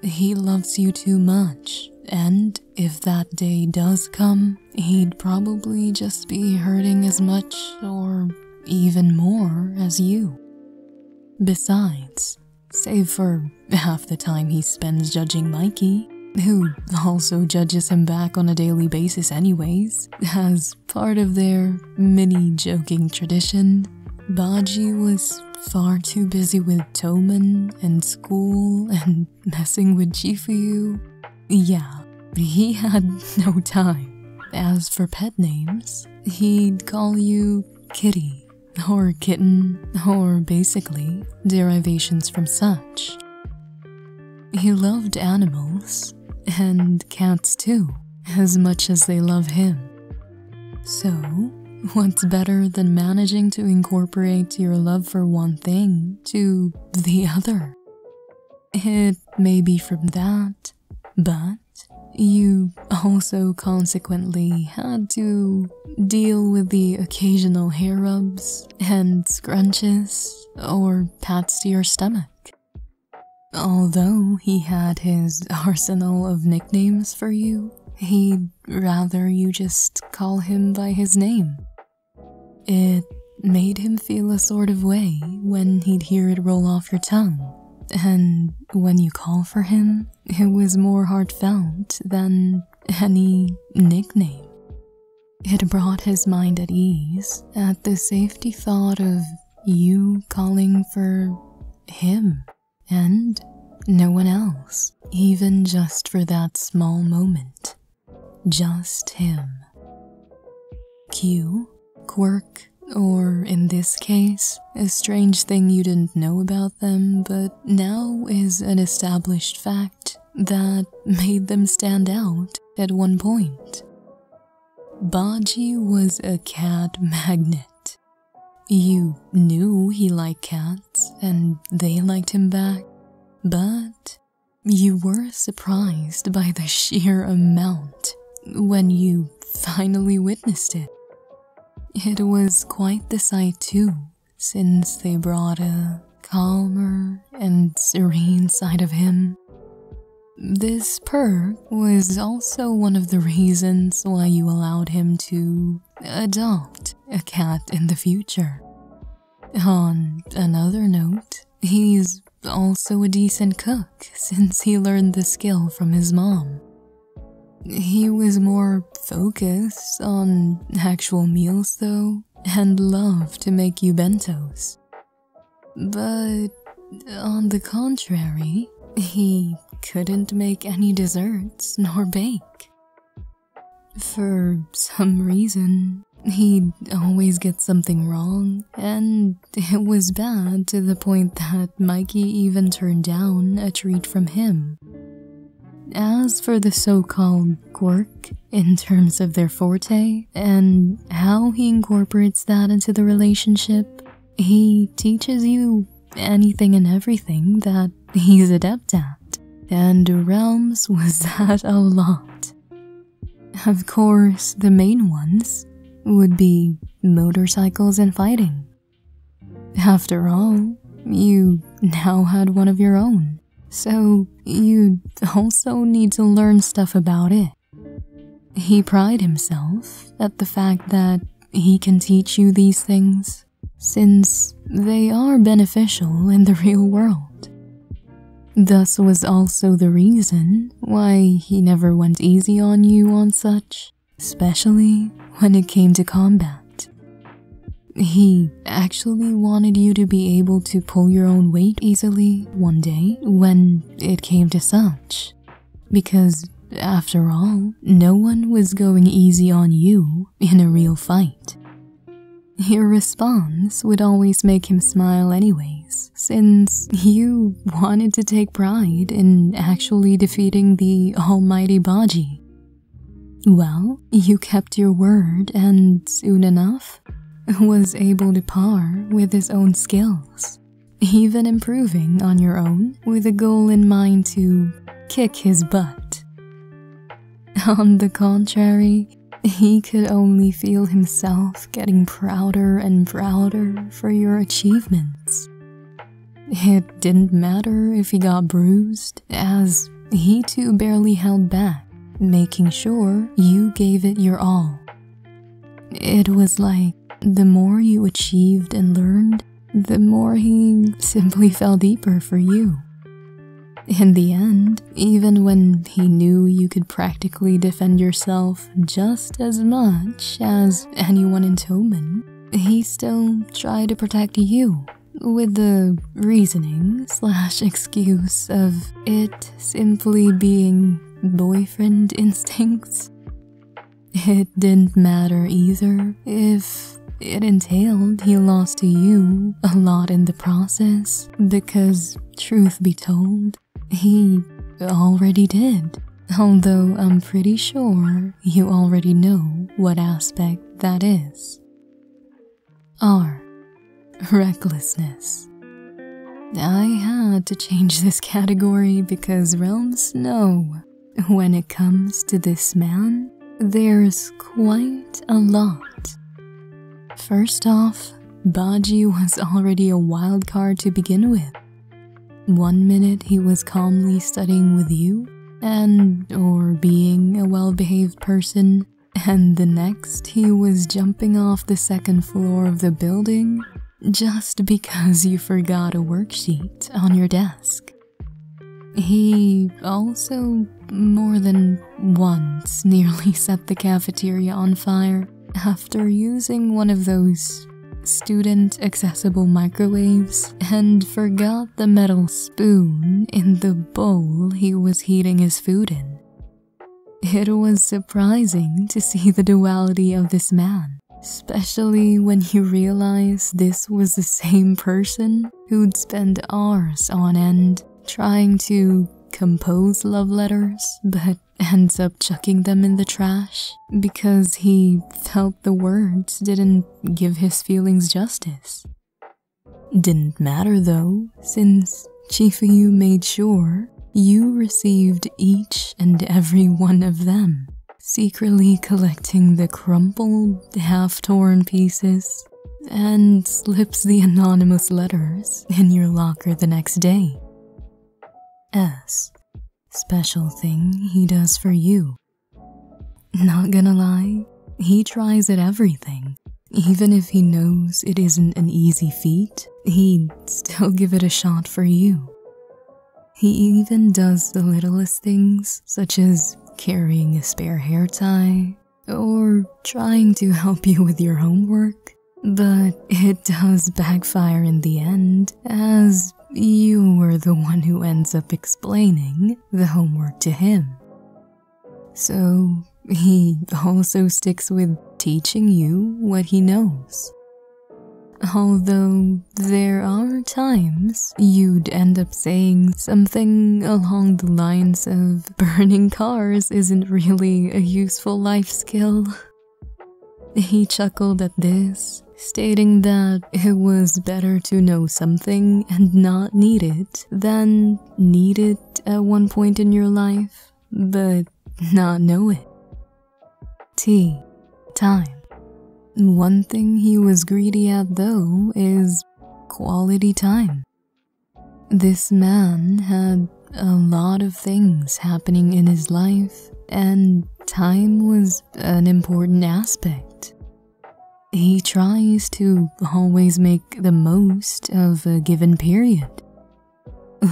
He loves you too much, and if that day does come, he'd probably just be hurting as much or even more as you. Besides, save for half the time he spends judging Mikey, who also judges him back on a daily basis anyways, as part of their mini-joking tradition, Baji was far too busy with Toman and school and messing with Chifuyu. Yeah, he had no time. As for pet names, he'd call you Kitty, or Kitten, or basically derivations from such. He loved animals, and cats too, as much as they love him. So, what's better than managing to incorporate your love for one thing to the other? It may be from that, but you also consequently had to deal with the occasional hair rubs and scrunches or pats to your stomach. Although he had his arsenal of nicknames for you, he'd rather you just call him by his name. It made him feel a sort of way when he'd hear it roll off your tongue, and when you call for him, it was more heartfelt than any nickname. It brought his mind at ease at the safety thought of you calling for him and no one else, even just for that small moment. Just him. Q, quirk, or in this case, a strange thing you didn't know about them but now is an established fact that made them stand out at one point. Baji was a cat magnet. You knew he liked cats and they liked him back, but you were surprised by the sheer amount when you finally witnessed it. It was quite the sight too, since they brought a calmer and serene side of him. This perk was also one of the reasons why you allowed him to adopt a cat in the future. On another note, he's also a decent cook since he learned the skill from his mom. He was more focused on actual meals though, and loved to make you bentos. But on the contrary, he couldn't make any desserts nor bake. For some reason, he'd always get something wrong, and it was bad to the point that Mikey even turned down a treat from him. As for the so-called quirk in terms of their forte and how he incorporates that into the relationship, he teaches you anything and everything that he's adept at, and Realms was that a lot. Of course, the main ones would be motorcycles and fighting. After all, you now had one of your own, so you also need to learn stuff about it. He prided himself at the fact that he can teach you these things, since they are beneficial in the real world. Thus was also the reason why he never went easy on you on such, especially when it came to combat. He actually wanted you to be able to pull your own weight easily one day when it came to such, because after all, no one was going easy on you in a real fight. Your response would always make him smile anyways, since you wanted to take pride in actually defeating the almighty Baji. Well, you kept your word and soon enough was able to par with his own skills, even improving on your own with a goal in mind to kick his butt. On the contrary, he could only feel himself getting prouder and prouder for your achievements. It didn't matter if he got bruised, as he too barely held back, making sure you gave it your all. It was like the more you achieved and learned, the more he simply fell deeper for you. In the end, even when he knew you could practically defend yourself just as much as anyone in Toman, he still tried to protect you, with the reasoning/excuse of it simply being boyfriend instincts. It didn't matter either if it entailed he lost to you a lot in the process, because truth be told, he already did, although I'm pretty sure you already know what aspect that is. R. Recklessness. I had to change this category because realms know when it comes to this man, there's quite a lot. First off, Baji was already a wild card to begin with. One minute he was calmly studying with you or being a well-behaved person, and the next he was jumping off the second floor of the building just because you forgot a worksheet on your desk. He also more than once nearly set the cafeteria on fire after using one of those student-accessible microwaves and forgot the metal spoon in the bowl he was heating his food in. It was surprising to see the duality of this man, especially when you realize this was the same person who'd spend hours on end trying to compose love letters, but ends up chucking them in the trash because he felt the words didn't give his feelings justice. Didn't matter though, since Chifuyu made sure you received each and every one of them, secretly collecting the crumpled, half-torn pieces, and slips the anonymous letters in your locker the next day. S. special thing he does for you. Not gonna lie, he tries at everything. Even if he knows it isn't an easy feat, he'd still give it a shot for you. He even does the littlest things, such as carrying a spare hair tie, or trying to help you with your homework. But it does backfire in the end, as you were the one who ends up explaining the homework to him. So he also sticks with teaching you what he knows. Although there are times you'd end up saying something along the lines of burning cars isn't really a useful life skill. He chuckled at this, stating that it was better to know something and not need it than need it at one point in your life, but not know it. Time. One thing he was greedy at though is quality time. This man had a lot of things happening in his life, and time was an important aspect. He tries to always make the most of a given period.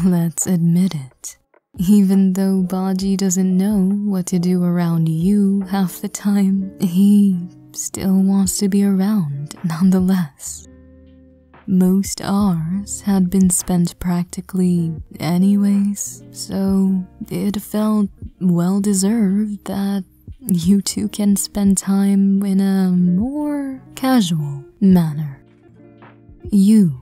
Let's admit it. Even though Baji doesn't know what to do around you half the time, he still wants to be around nonetheless. Most hours had been spent practically anyways, so it felt well deserved that you two can spend time in a more casual manner. You,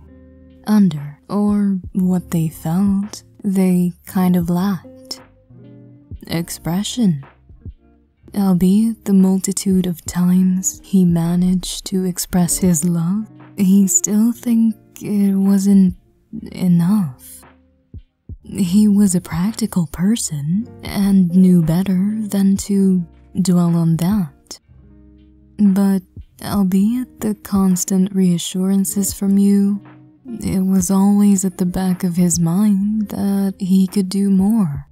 under, or what they felt, they kind of lacked. Expression. Albeit the multitude of times he managed to express his love, he still think it wasn't enough. He was a practical person and knew better than to dwell on that. But albeit the constant reassurances from you, it was always at the back of his mind that he could do more.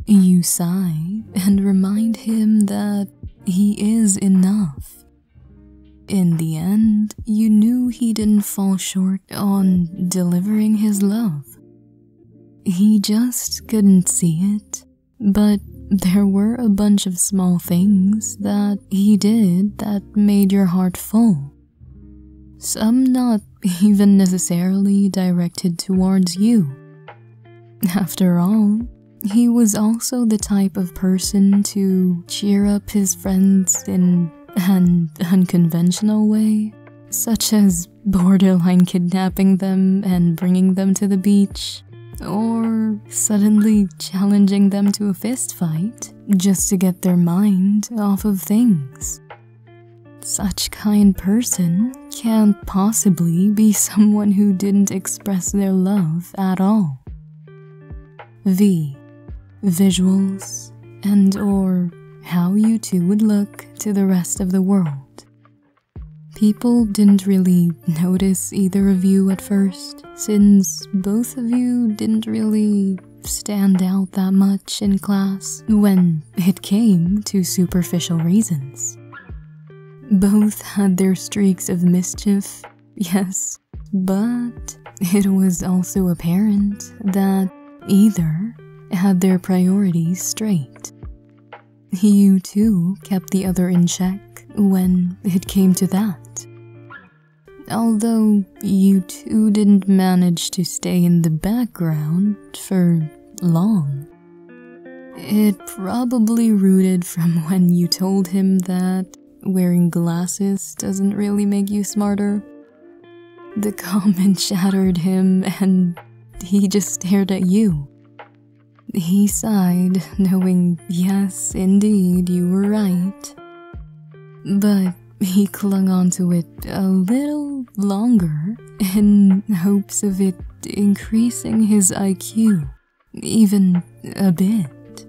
You sigh and remind him that he is enough. In the end, you knew he didn't fall short on delivering his love. He just couldn't see it, but there were a bunch of small things that he did that made your heart full. Some not even necessarily directed towards you. After all, he was also the type of person to cheer up his friends in an unconventional way, such as borderline kidnapping them and bringing them to the beach, or suddenly challenging them to a fist fight just to get their mind off of things. Such kind person can't possibly be someone who didn't express their love at all. Visuals and or how you two would look to the rest of the world. People didn't really notice either of you at first, since both of you didn't really stand out that much in class when it came to superficial reasons. Both had their streaks of mischief, yes, but it was also apparent that either had their priorities straight. You too kept the other in check when it came to that. Although you two didn't manage to stay in the background for long. It probably rooted from when you told him that wearing glasses doesn't really make you smarter. The comment shattered him and he just stared at you. He sighed, knowing, yes, indeed, you were right. But he clung onto it a little longer in hopes of it increasing his IQ, even a bit.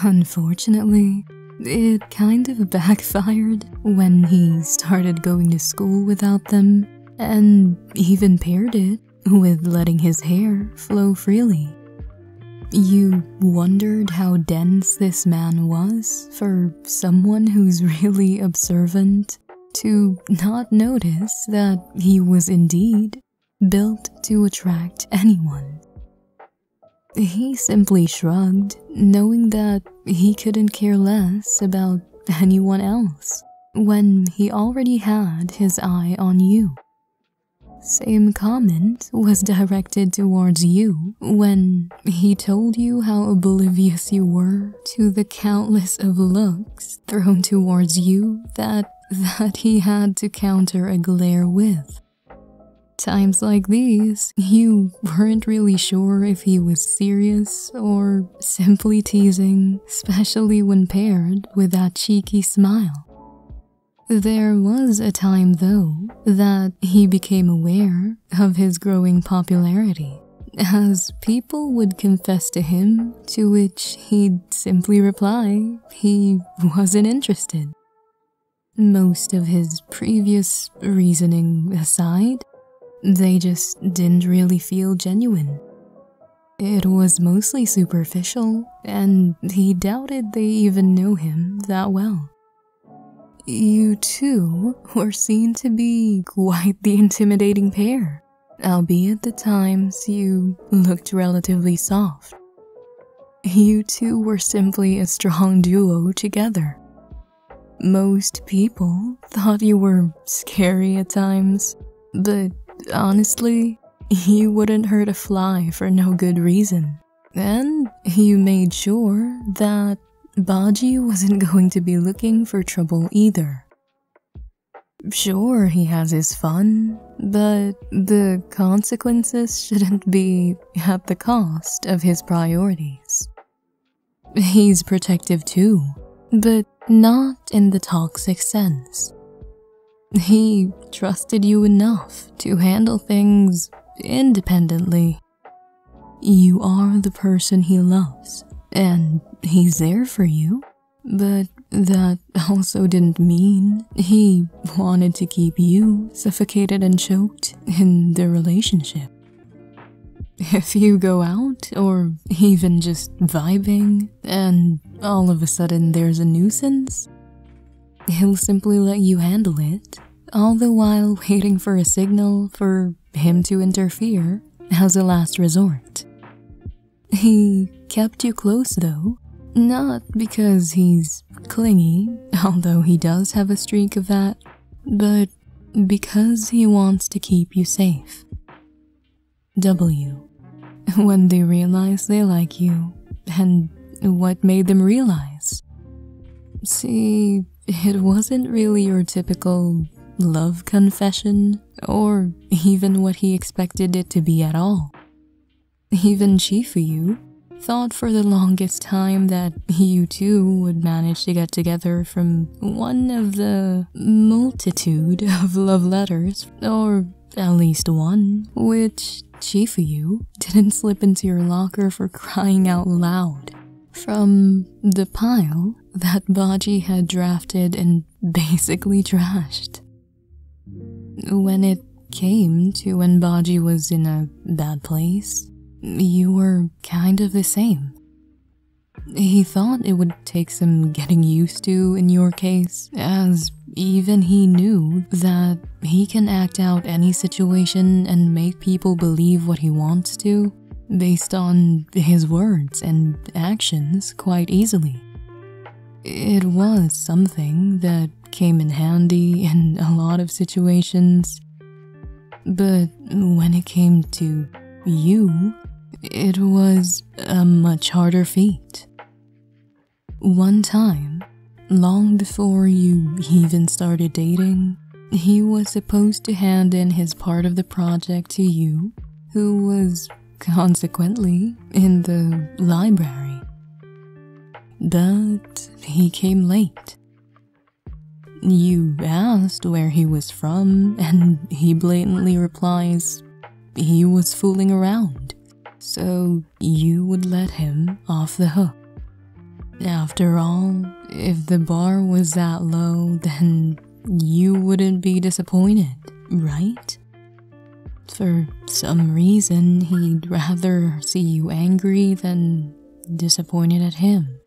Unfortunately, it kind of backfired when he started going to school without them, and even paired it with letting his hair flow freely. You wondered how dense this man was for someone who's really observant to not notice that he was indeed built to attract anyone. He simply shrugged, knowing that he couldn't care less about anyone else when he already had his eye on you. Same comment was directed towards you when he told you how oblivious you were to the countless of looks thrown towards you that he had to counter a glare with. Times like these, you weren't really sure if he was serious or simply teasing, especially when paired with that cheeky smile. There was a time, though, that he became aware of his growing popularity, as people would confess to him, to which he'd simply reply he wasn't interested. Most of his previous reasoning aside, they just didn't really feel genuine. It was mostly superficial, and he doubted they even knew him that well. You two were seen to be quite the intimidating pair, albeit at times you looked relatively soft. You two were simply a strong duo together. Most people thought you were scary at times, but honestly, you wouldn't hurt a fly for no good reason. And you made sure that Baji wasn't going to be looking for trouble either. Sure, he has his fun, but the consequences shouldn't be at the cost of his priorities. He's protective too, but not in the toxic sense. He trusted you enough to handle things independently. You are the person he loves, and he's there for you, but that also didn't mean he wanted to keep you suffocated and choked in the relationship. If you go out, or even just vibing, and all of a sudden there's a nuisance, he'll simply let you handle it, all the while waiting for a signal for him to interfere as a last resort. He kept you close though, not because he's clingy, although he does have a streak of that, but because he wants to keep you safe. W. When they realize they like you, and what made them realize? See, it wasn't really your typical love confession, or even what he expected it to be at all. Even Chifuyu thought for the longest time that you two would manage to get together from one of the multitude of love letters, or at least one, which Chifuyu didn't slip into your locker for crying out loud, from the pile that Baji had drafted and basically trashed. When it came to when Baji was in a bad place, you were kind of the same. He thought it would take some getting used to in your case, as even he knew that he can act out any situation and make people believe what he wants to based on his words and actions quite easily. It was something that came in handy in a lot of situations, but when it came to you, it was a much harder feat. One time, long before you even started dating, he was supposed to hand in his part of the project to you, who was consequently in the library. But he came late. You asked where he was from, and he blatantly replies he was fooling around, so you would let him off the hook. After all, if the bar was that low, then you wouldn't be disappointed, right? for some reason he'd rather see you angry than disappointed at him.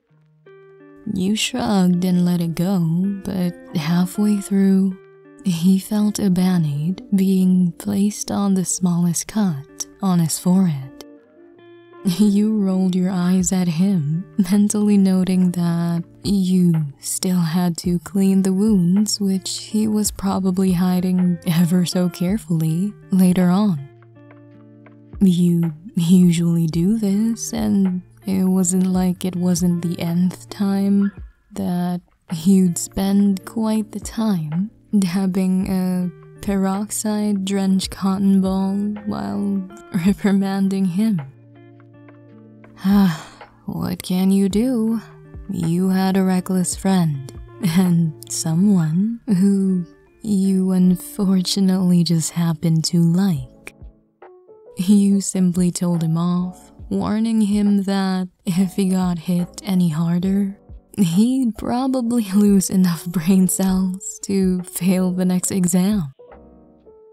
You shrugged and let it go, but halfway through, he felt a band-aid being placed on the smallest cut on his forehead. You rolled your eyes at him, mentally noting that you still had to clean the wounds, which he was probably hiding ever so carefully later on. You usually do this, and it wasn't like it wasn't the nth time that you'd spend quite the time dabbing a peroxide-drenched cotton ball while reprimanding him. What can you do? You had a reckless friend, and someone who you unfortunately just happened to like. You simply told him off, warning him that if he got hit any harder, he'd probably lose enough brain cells to fail the next exam.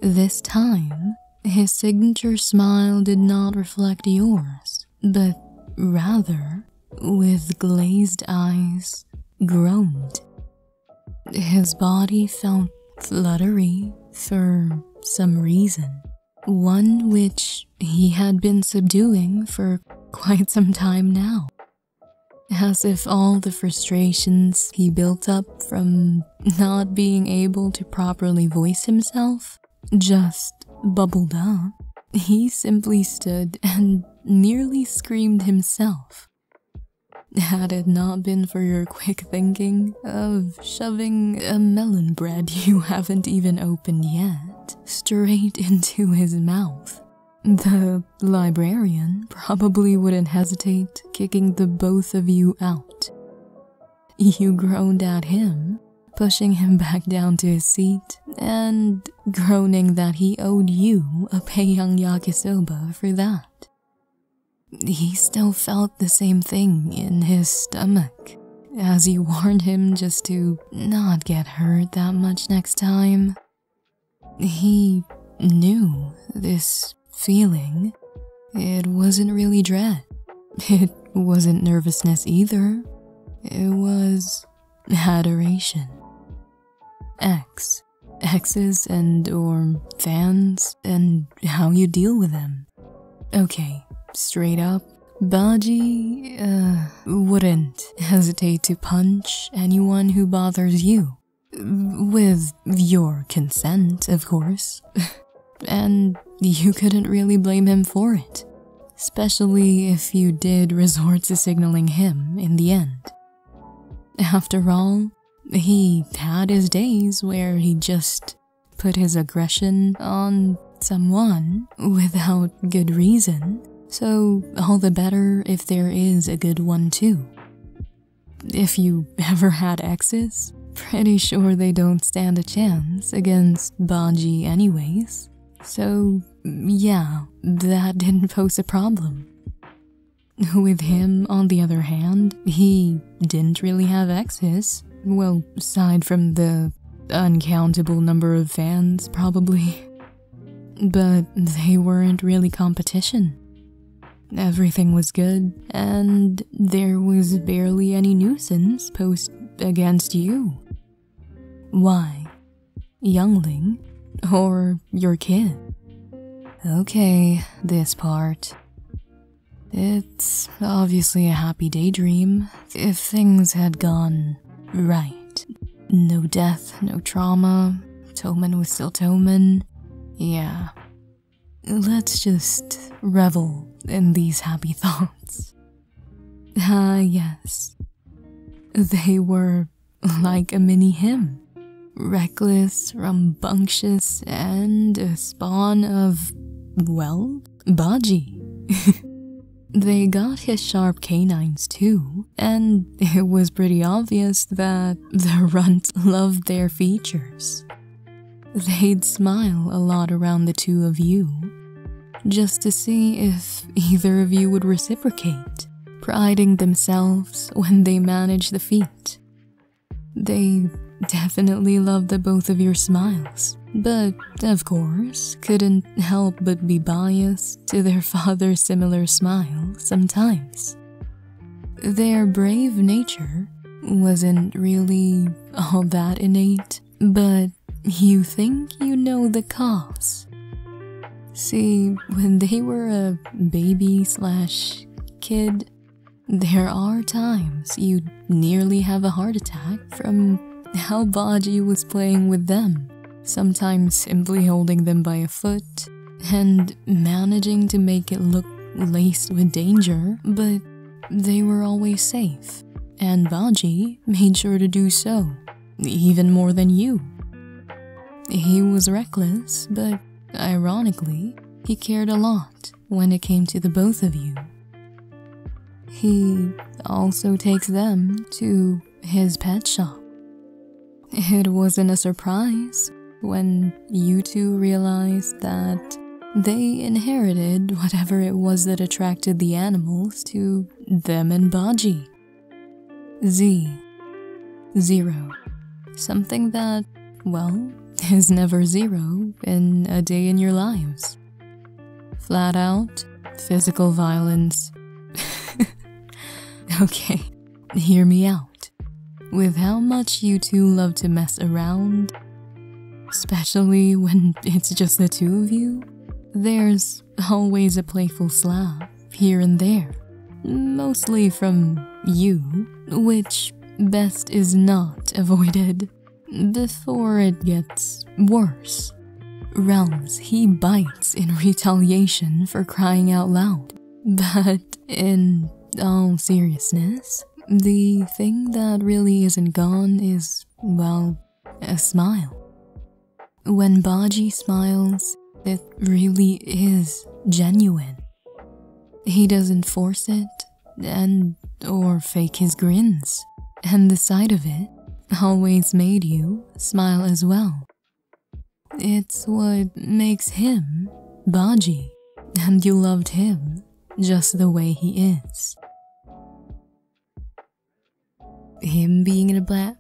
This time, his signature smile did not reflect yours, but rather, with glazed eyes, groaned. His body felt fluttery for some reason, one which he had been subduing for quite some time now, as if all the frustrations he built up from not being able to properly voice himself just bubbled up. He simply stood and nearly screamed himself. Had it not been for your quick thinking of shoving a melon bread you haven't even opened yet straight into his mouth, the librarian probably wouldn't hesitate kicking the both of you out. You groaned at him, pushing him back down to his seat, and groaning that he owed you a paeyang yakisoba for that. He still felt the same thing in his stomach, as you warned him just to not get hurt that much next time. He knew this feeling. It wasn't really dread. It wasn't nervousness either. It was adoration. Exes and/or fans, and how you deal with them. Okay, straight up, Baji wouldn't hesitate to punch anyone who bothers you. With your consent, of course. And you couldn't really blame him for it, especially if you did resort to signaling him in the end. After all, he had his days where he just put his aggression on someone without good reason, so all the better if there is a good one too. If you ever had exes, pretty sure they don't stand a chance against Baji anyways. So yeah, that didn't pose a problem. With him, on the other hand, he didn't really have exes. Well, aside from the uncountable number of fans, probably. But they weren't really competition. Everything was good, and there was barely any nuisance posed against you. Why? Youngling? Or your kid? Okay, this part. It's obviously a happy daydream if things had gone right. No death, no trauma, Toman was still Toman. Yeah. Let's just revel in these happy thoughts. Yes. They were like a mini him. Reckless, rambunctious, and a spawn of, well, Baji. They got his sharp canines too, and it was pretty obvious that the runt loved their features. They'd smile a lot around the two of you, just to see if either of you would reciprocate, priding themselves when they managed the feat. They definitely loved the both of your smiles, but of course couldn't help but be biased to their father's similar smile sometimes. Their brave nature wasn't really all that innate, but you think you know the cause. See, when they were a baby/kid, there are times you'd nearly have a heart attack from how Baji was playing with them, sometimes simply holding them by a foot and managing to make it look laced with danger, but they were always safe, and Baji made sure to do so, even more than you. He was reckless, but ironically, he cared a lot when it came to the both of you. He also takes them to his pet shop. It wasn't a surprise when you two realized that they inherited whatever it was that attracted the animals to them and Baji. Zero. Something that, well, is never zero in a day in your lives. Flat out, physical violence. Okay, hear me out. With how much you two love to mess around, especially when it's just the two of you, there's always a playful slap here and there, mostly from you, which best is not avoided before it gets worse. Realms, he bites in retaliation for crying out loud. But in all seriousness, the thing that really isn't gone is, well, a smile. When Baji smiles, it really is genuine. He doesn't force it or fake his grins, and the sight of it always made you smile as well. It's what makes him Baji, and you loved him just the way he is. Him being in a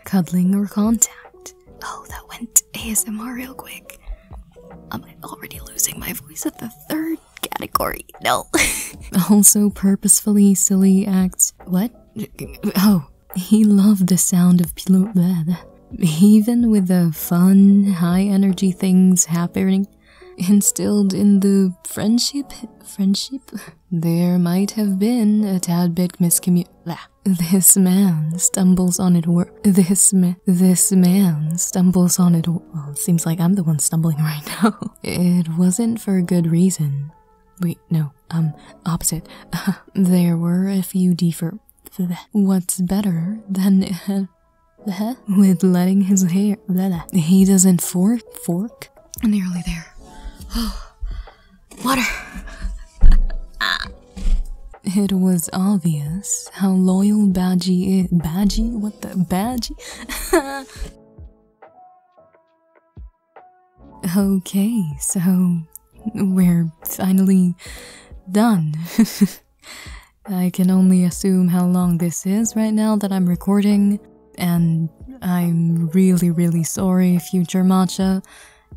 cuddling or contact. Oh, that went ASMR real quick. Am I already losing my voice at the third category? No. Also purposefully silly acts. What? Oh, he loved the sound of even with the fun, high energy things happening instilled in the friendship, there might have been a tad bit This man stumbles on it. Well, it seems like I'm the one stumbling right now. It wasn't for a good reason. Wait, no, opposite. There were a few What's better than with letting his hair he doesn't fork? Nearly there. Water. It was obvious how loyal Baji is. Baji? What the? Baji? Okay, so we're finally done. I can only assume how long this is right now that I'm recording, and I'm really sorry, future matcha.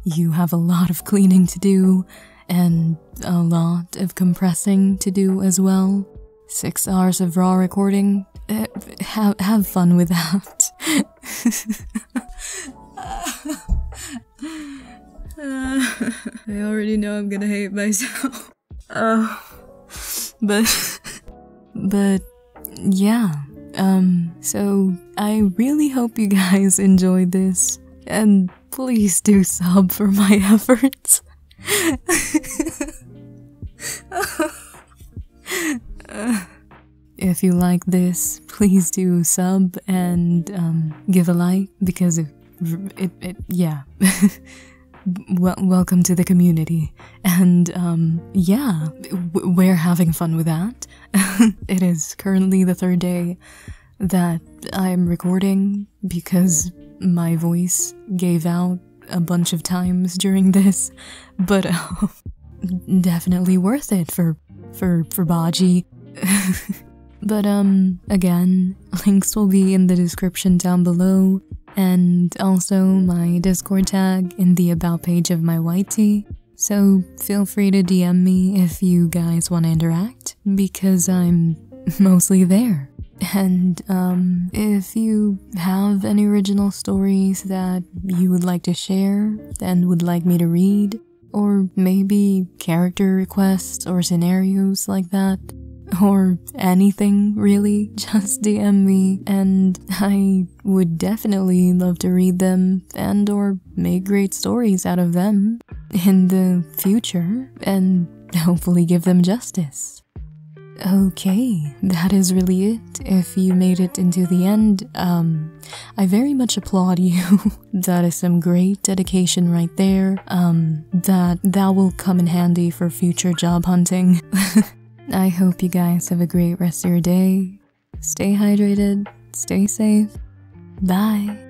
You have a lot of cleaning to do, and a lot of compressing to do as well. 6 hours of raw recording. Have fun with that. I already know I'm gonna hate myself. But yeah. So I really hope you guys enjoyed this, and please do sub for my efforts. If you like this, please do sub and give a like, because yeah. Welcome to the community, and yeah, we're having fun with that. It is currently the 3rd day that I'm recording because my voice gave out a bunch of times during this, but definitely worth it for Baji. But again, links will be in the description down below, and also my Discord tag in the about page of my YT. So feel free to DM me if you guys want to interact, because I'm mostly there. And if you have any original stories that you would like to share and would like me to read, or maybe character requests or scenarios like that, or anything really, just DM me and I would definitely love to read them and or make great stories out of them in the future and hopefully give them justice. Okay, that is really it. If you made it into the end, I very much applaud you. That is some great dedication right there. That will come in handy for future job hunting. I hope you guys have a great rest of your day. Stay hydrated, stay safe. Bye.